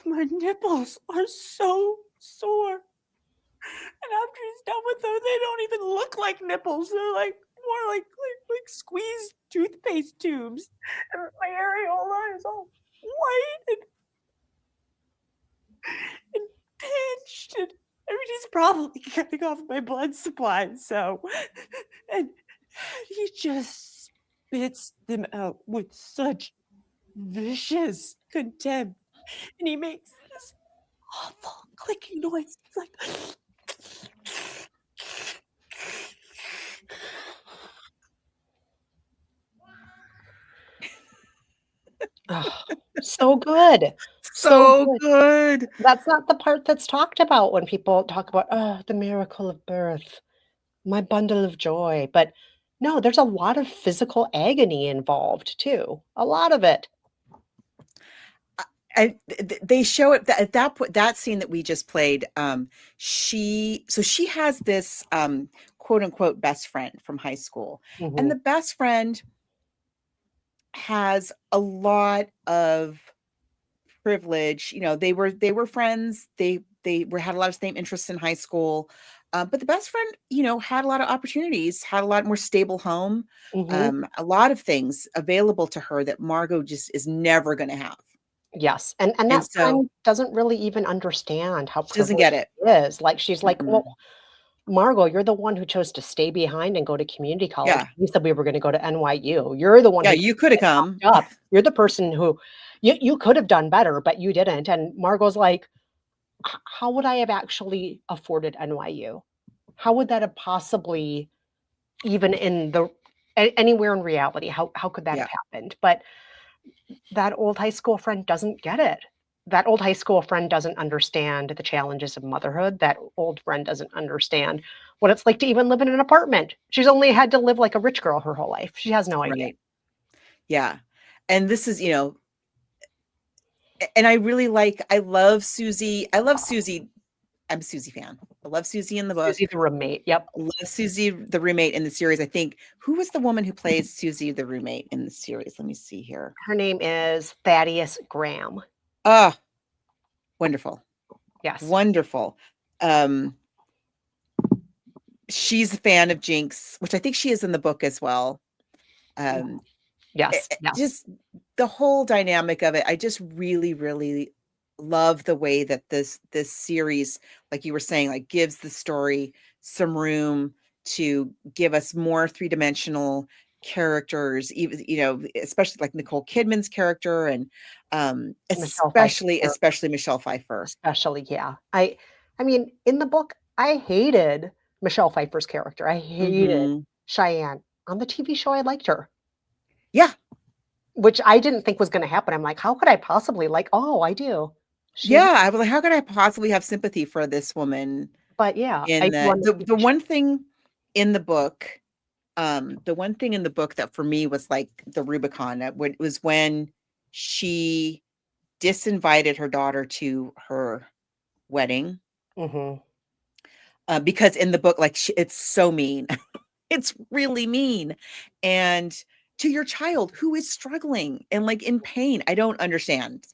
My nipples are so sore. And after he's done with them, they don't even look like nipples. They're like more like squeezed toothpaste tubes. And my areola is all white and pinched. And he's probably cutting off my blood supply. So, and he just spits them out with such vicious contempt. And he makes this awful clicking noise. It's like... Oh, so good. So Good. good. That's not the part that's talked about when people talk about, oh, the miracle of birth, my bundle of joy. But no, there's a lot of physical agony involved too. A lot of it. And they show it at that point, that scene that we just played. She has this quote unquote best friend from high school, and the best friend has a lot of privilege. They were friends. They had a lot of same interests in high school. But the best friend, had a lot of opportunities, had a lot more stable home, a lot of things available to her that Margot just is never going to have. Yes, and And that so friend doesn't really even understand how she doesn't get privileged it. she is. Like, she's like, Mm-mm. "Well, Margot, you're the one who chose to stay behind and go to community college. Yeah. We said we were gonna go to NYU. You're the one Yeah, who you could have come. up. You're the person who you could have done better, but you didn't." And Margot's like, how would I have actually afforded NYU? How would that have possibly, even in the anywhere in reality, how could that have happened? But that old high school friend doesn't get it. That old high school friend doesn't understand the challenges of motherhood. That old friend doesn't understand what it's like to even live in an apartment. She's only had to live like a rich girl her whole life. She has no idea. Right. Yeah. And this is, and I love Susie. I'm a Susie fan. I love Susie in the book. Susie the roommate. Yep. I love Susie the roommate in the series. I think, who was the woman who plays Susie the roommate in the series? Let me see here. Her name is Thaddeus Graham. Ah, wonderful. Yes. Wonderful. She's a fan of Jinx, which I think she is in the book as well. Yes. Just the whole dynamic of it. I just really, really love the way that this series, like you were saying, like gives the story some room to give us more three-dimensional characters, even, especially like Nicole Kidman's character, and especially Michelle Pfeiffer. Especially, yeah. I mean, in the book, I hated Michelle Pfeiffer's character. I hated Cheyenne. On the TV show, I liked her. Yeah. Which I didn't think was going to happen. I'm like, how could I possibly I do. I was like, how could I possibly have sympathy for this woman? But yeah, the one thing in the book, that for me was like the Rubicon. It was when she disinvited her daughter to her wedding. Because in the book, like it's so mean. It's really mean. And to your child who is struggling and like in pain. I don't understand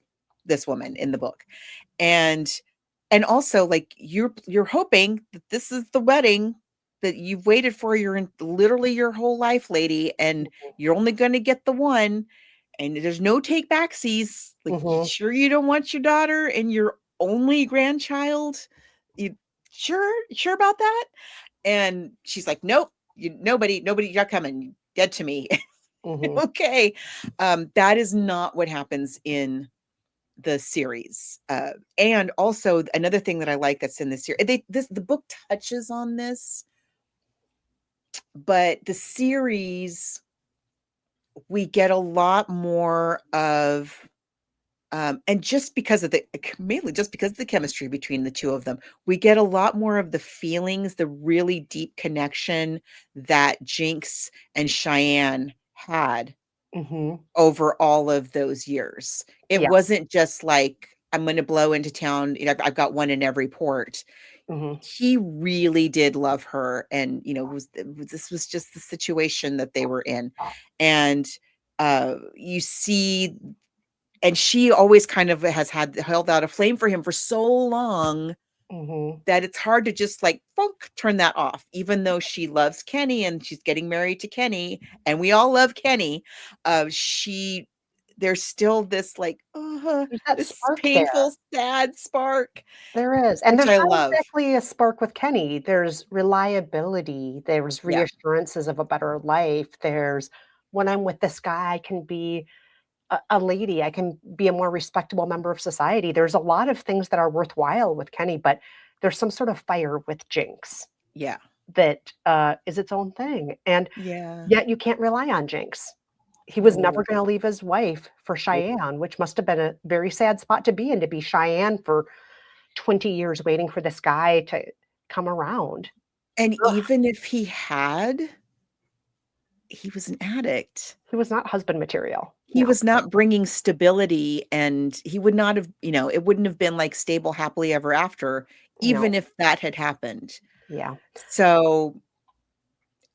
this woman in the book. And also like you're hoping that this is the wedding that you've waited for literally your whole life, lady, and you're only going to get the one, and there's no take backsies. Like, sure you don't want your daughter and your only grandchild? You sure about that? And she's like, nope, nobody, you're not coming, dead to me. Okay. That is not what happens in the series. And also another thing that I like that's in this series, the book touches on this, but the series, we get a lot more of, and just because of mainly just because of the chemistry between the two of them, we get a lot more of the feelings, the really deep connection that Jinx and Cheyenne had over all of those years. It wasn't just like, I'm going to blow into town, I've got one in every port. He really did love her, and this was just the situation that they were in. And you see, and she always kind of held out a flame for him for so long that it's hard to just like turn that off, even though she loves Kenny and she's getting married to Kenny, and we all love Kenny. There's still this like, this painful, sad spark. There is. And there's not exactly a spark with Kenny. There's reliability. There's reassurances of a better life. There's, when I'm with this guy, I can be a lady. I can be a more respectable member of society. There's a lot of things that are worthwhile with Kenny, but there's some sort of fire with Jinx. That is its own thing. And yet you can't rely on Jinx. he was never going to leave his wife for Cheyenne, which must have been a very sad spot to be in, to be Cheyenne for 20 years waiting for this guy to come around. And even if he had, he was an addict. He was not husband material. He was not bringing stability, and he would not have, it wouldn't have been like stable happily ever after, even if that had happened. Yeah. So,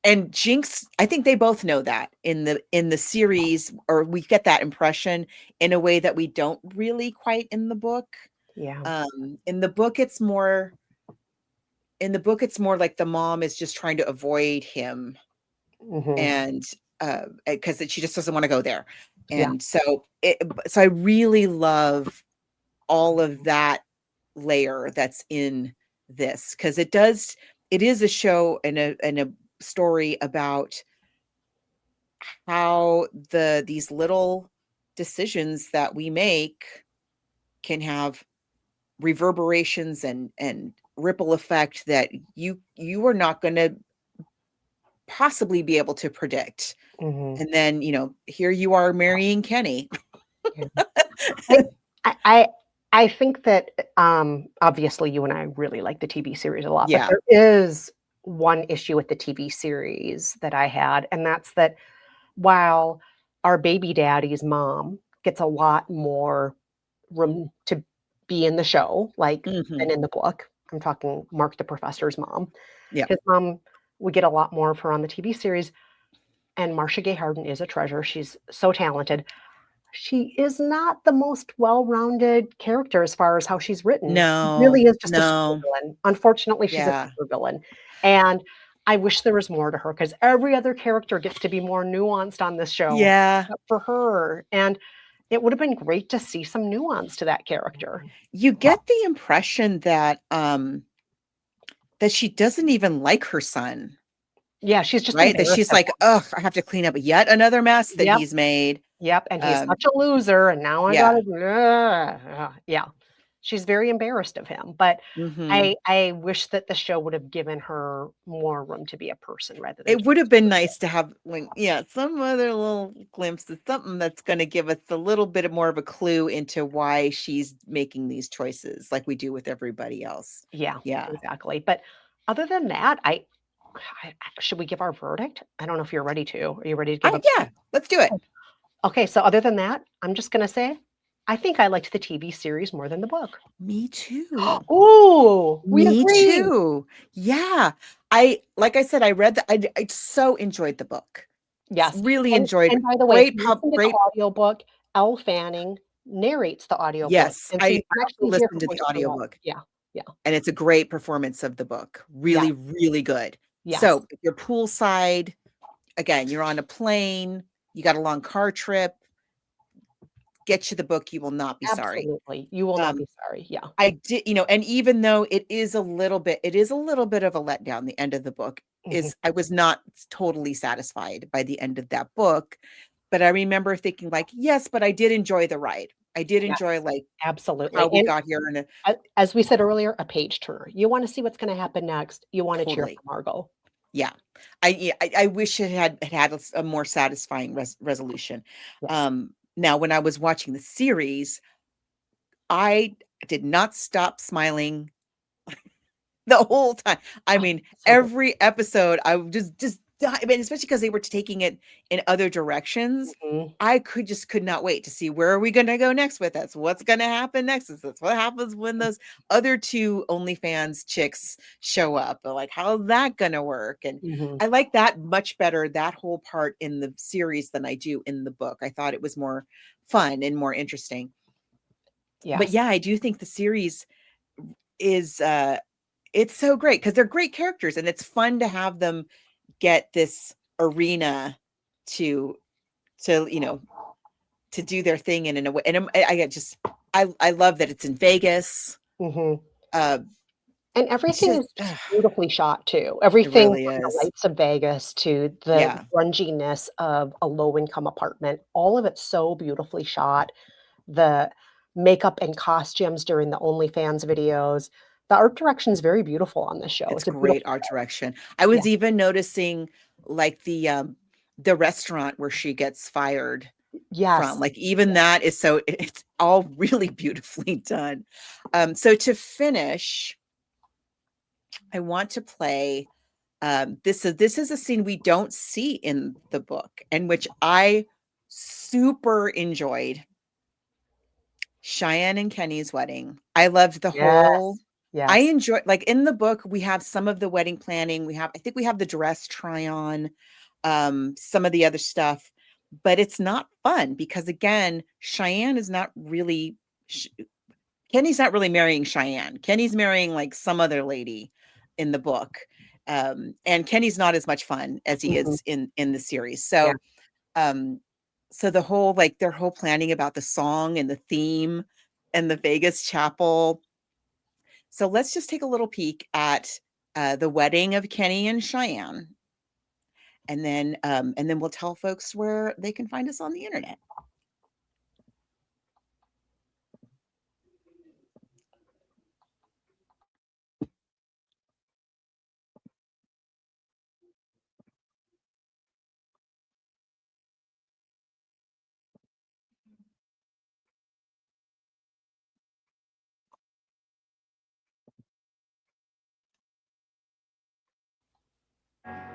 and Jinx, I think they both know that in the series, or we get that impression in a way that we don't really quite in the book. Yeah. In the book, it's more like the mom is just trying to avoid him. And because she just doesn't want to go there. And so I really love all of that layer that's in this, because it is a show and a story about how these little decisions that we make can have reverberations and ripple effect that you are not going to possibly be able to predict. And then, here you are marrying Kenny. I think that obviously you and I really like the TV series a lot, Yeah. but there is one issue with the TV series that I had, and that's that while our baby daddy's mom gets a lot more room to be in the show, like than in the book. I'm talking Mark the Professor's mom. Yeah. His mom, we get a lot more of her on the TV series. And Marcia Gay Harden is a treasure. She's so talented. She is not the most well-rounded character as far as how she's written. No, she really is just a no. supervillain. Unfortunately, she's a supervillain. And I wish there was more to her, because every other character gets to be more nuanced on this show. Yeah. Except for her. And it would have been great to see some nuance to that character. You get the impression that that she doesn't even like her son. Yeah, she's just right. That she's like, I have to clean up yet another mess that he's made. Yep, and he's such a loser, and now I gotta. Yeah, she's very embarrassed of him. But I wish that the show would have given her more room to be a person rather than. It would have been nice to have, some other little glimpse of something that's going to give us a little bit more of a clue into why she's making these choices, like we do with everybody else. Yeah, exactly. But other than that, should we give our verdict? I don't know if you're ready to. Are you ready to give? Yeah, let's do it. Okay, so other than that, I'm just going to say, I think I liked the TV series more than the book. Me too. Oh, me too. Yeah. Like I said, I read that. I so enjoyed the book. Yes. Really enjoyed it. And by the way, great audiobook. Elle Fanning narrates the audiobook. Yes. And I actually listened to the audiobook. Yeah. Yeah. And it's a great performance of the book. Really, really good. Yes. So if you're poolside, again, you're on a plane, you got a long car trip, get you the book. You will not be sorry. Absolutely. You will not be sorry. Yeah. I did, and even though it is a little bit of a letdown, the end of the book I was not totally satisfied by the end of that book, but I remember thinking like, yes, but I did enjoy the ride. I did enjoy absolutely how we got here. As we said earlier, a page turner. You want to see what's going to happen next. You want to cheer for Margot. Yeah. I wish it had a more satisfying resolution. Yes. Now, when I was watching the series, I did not stop smiling the whole time. I mean, every episode, I would just especially because they were taking it in other directions. I could not wait to see where are we going to go next with this. What's going to happen next? Is this what happens when those other two OnlyFans chicks show up? Like, how's that going to work? And I like that much better, that whole part in the series than I do in the book. I thought it was more fun and more interesting. Yeah. But yeah, I do think the series is, it's so great because they're great characters and it's fun to have them get this arena to do their thing in a way. And I love that it's in Vegas. And everything is just beautifully shot too. Everything from the lights of Vegas to the grunginess of a low-income apartment. All of it's so beautifully shot. The makeup and costumes during the OnlyFans videos. The art direction is very beautiful on this show. It's a great art direction. I was even noticing like the the restaurant where she gets fired Yes. from. Like even that is so it's all really beautifully done. So to finish, I want to play this is a scene we don't see in the book and which I super enjoyed. Cheyenne and Kenny's wedding. I loved the whole I Yes. enjoy like in the book we have some of the wedding planning. I think we have the dress try on, some of the other stuff, but it's not fun because again, Cheyenne is not really Kenny's not really marrying Cheyenne. Kenny's marrying like some other lady in the book. And Kenny's not as much fun as he Mhm. is in the series. Yeah. So the whole like their whole planning about the song and the theme and the Vegas chapel. So let's just take a little peek at the wedding of Kenny and Cheyenne. And then we'll tell folks where they can find us on the internet.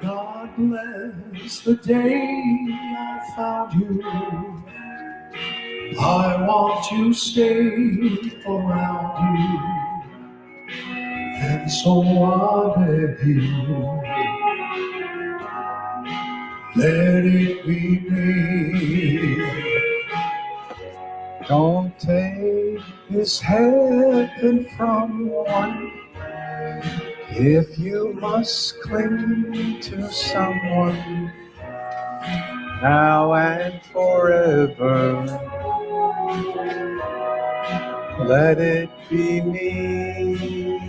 God bless the day I found you. I want to stay around you, and so I beg you, let it be me. Don't take this heaven from one. If you must cling to someone now and forever, let it be me.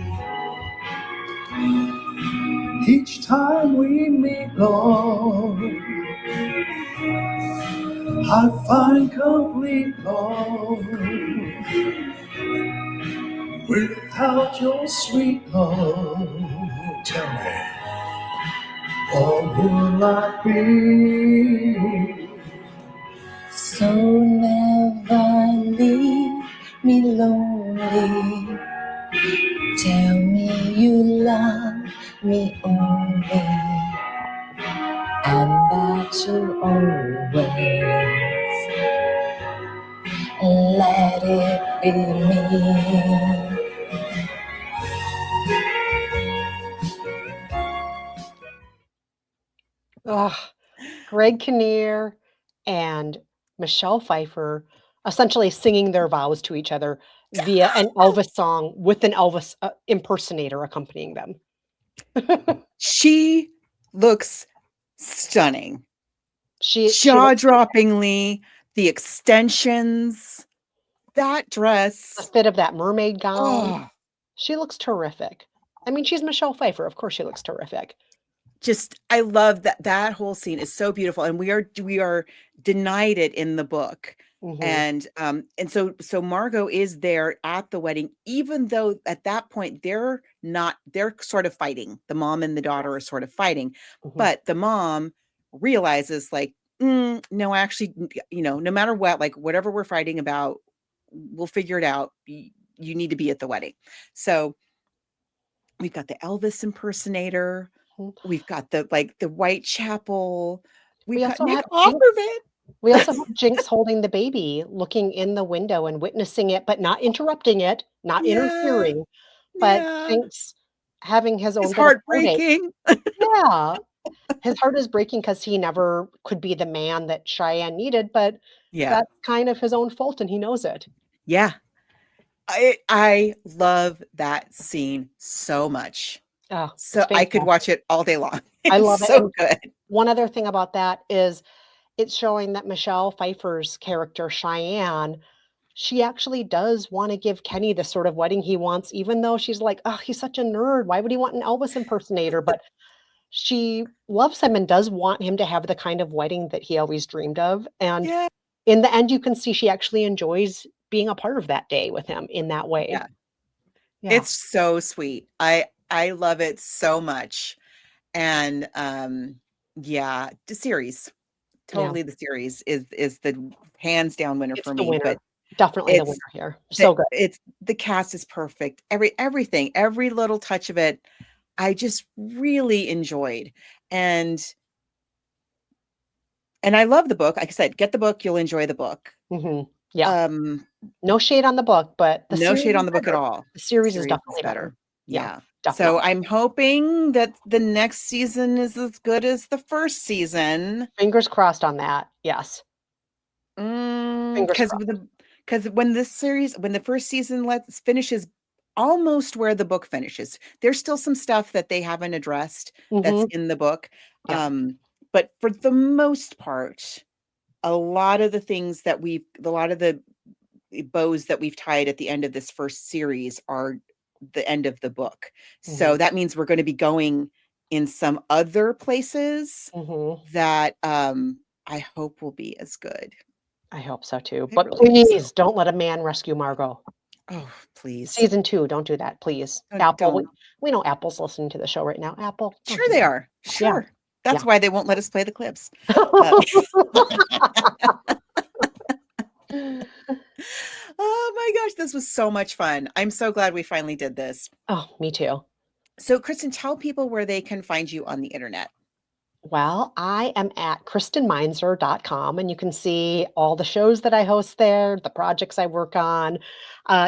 Each time we meet, Lord, I find complete, Lord. Without your sweet love, tell me, what will I be? So never leave me lonely. Tell me you love me only, and that you always let it be me. Ugh. Greg Kinnear and Michelle Pfeiffer essentially singing their vows to each other via an Elvis song with an Elvis impersonator accompanying them. She looks stunning. She Jaw-droppingly, the extensions, that the dress. fit of that mermaid gown. Oh, She looks terrific. I mean, she's Michelle Pfeiffer. Of course she looks terrific. just I love that whole scene is so beautiful, and we are denied it in the book. Mhm. And so Margot is there at the wedding, even though at that point they're sort of fighting. The mom and the daughter are sort of fighting, Mhm. but the mom realizes like, no, actually, no matter what, like whatever we're fighting about, we'll figure it out. You need to be at the wedding. So we've got the Elvis impersonator. Mhm. We've got the Whitechapel. We've We got also Nick have Jinx. Offerman. We also have Jinx holding the baby, looking in the window and witnessing it, but not interrupting it, not Yeah, interfering, but yeah. Jinx having his It's own little heartache. heartbreaking. Yeah. His heart is breaking because he never could be the man that Cheyenne needed, but Yeah, that's kind of his own fault, and he knows it. yeah. I love that scene so much. Oh, it's So I could watch fantastic. it all day long. I It's love it, so and good. one other thing about that is it's showing that Michelle Pfeiffer's character, Cheyenne, she actually does wanna give Kenny the sort of wedding he wants, even though she's like, "Oh, he's such a nerd. Why would he want an Elvis impersonator?" But she loves him and does want him to have the kind of wedding that he always dreamed of, and Yeah, in the end, you can see she actually enjoys being a part of that day with him in that way. yeah. Yeah. It's so sweet. I love it so much. And yeah, the series. totally the series is the hands down winner It's for the me. winner. But Definitely the winner here. So good. It's the cast is perfect. Everything, every little touch of it, I just really enjoyed. And I love the book. Like I said, get the book, you'll enjoy the book. Mm-hmm. Yeah. No shade on the book, but no shade on the book at all. The series is definitely better. Yeah. Definitely. So I'm hoping that the next season is as good as the first season. Fingers crossed on that. Yes. Because when the first season finishes almost where the book finishes, there's still some stuff that they haven't addressed that's in the book. Yeah. But for the most part, a lot of the bows that we've tied at the end of this first series are the end of the book. So that means we're going to be going in some other places that I hope will be as good. I hope so too. But please don't let a man rescue Margot. Oh, please. Season 2, don't do that, please. Apple. We know Apple's listening to the show right now. Apple. Sure they are. Sure. Yeah. That's why they won't let us play the clips. Oh my gosh, this was so much fun. I'm so glad we finally did this. Oh, me too. So, Kristen, tell people where they can find you on the internet. Well, I am at KristenMeinzer.com, and you can see all the shows that I host there, the projects I work on.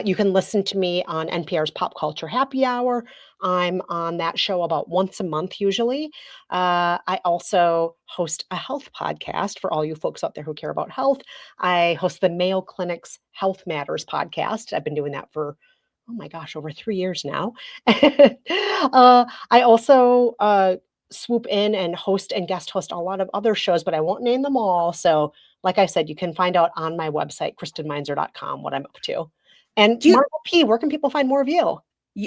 You can listen to me on NPR's Pop Culture Happy Hour. I'm on that show about once a month, usually. I also host a health podcast for all you folks out there who care about health. I host the Mayo Clinic's Health Matters podcast. I've been doing that for, oh my gosh, over 3 years now. I also swoop in and host and guest host a lot of other shows, but I won't name them all. So like I said, you can find out on my website, KristenMeinzer.com, what I'm up to. And Margot P., where can people find more of you?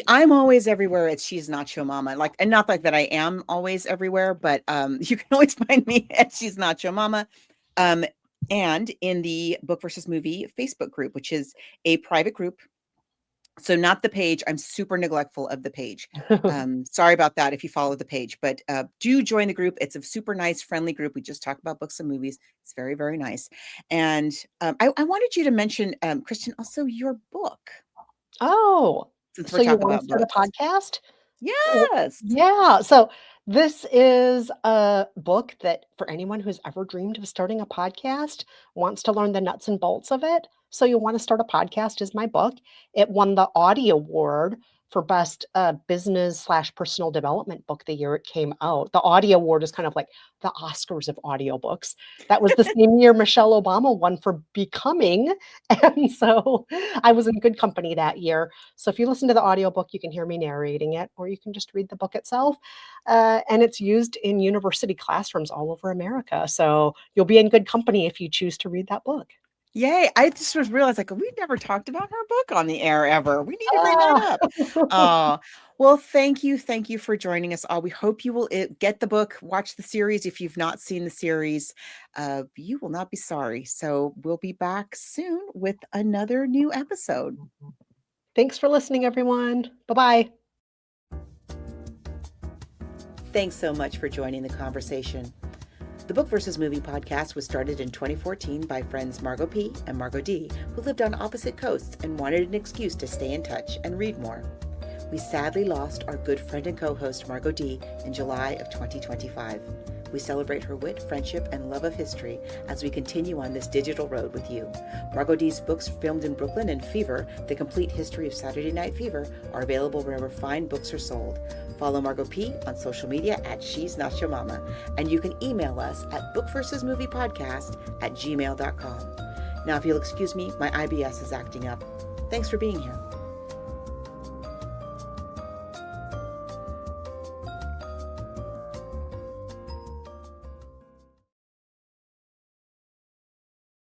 I'm always everywhere at She's Not Your Mama. And not like that I am always everywhere, but you can always find me at She's Not Your Mama. And in the Book versus Movie Facebook group, which is a private group. So not the page. I'm super neglectful of the page. Sorry about that if you follow the page, but do join the group. It's a super nice, friendly group. We just talk about books and movies. It's very, very nice. And I wanted you to mention, Kristen, also your book. Oh, since so we're you talking want about to start a podcast? Yes. Yeah. So this is a book that for anyone who's ever dreamed of starting a podcast, wants to learn the nuts and bolts of it. So You Want to Start a Podcast is my book. It won the Audie Award for best business/personal development book the year it came out. The Audie Award is kind of like the Oscars of audiobooks. That was the same year Michelle Obama won for Becoming. And so I was in good company that year. So if you listen to the audiobook, you can hear me narrating it, or you can just read the book itself. And it's used in university classrooms all over America. So you'll be in good company if you choose to read that book. Yay. I just was realized we never talked about her book on the air ever. We need to bring that up. Well, thank you. Thank you for joining us all. We hope you will get the book, watch the series. If you've not seen the series, you will not be sorry. So we'll be back soon with another new episode. Thanks for listening, everyone. Bye-bye. Thanks so much for joining the conversation. The Book versus Movie podcast was started in 2014 by friends Margot P. and Margot D., who lived on opposite coasts and wanted an excuse to stay in touch and read more. We sadly lost our good friend and co-host Margot D. in July of 2025. We celebrate her wit, friendship, and love of history as we continue on this digital road with you. Margot D.'s books, Filmed in Brooklyn and Fever, The Complete History of Saturday Night Fever, are available wherever fine books are sold. Follow Margot P. on social media at She's Not Your Mama, and you can email us at bookversusmoviepodcast@gmail.com. Now, if you'll excuse me, my IBS is acting up. Thanks for being here.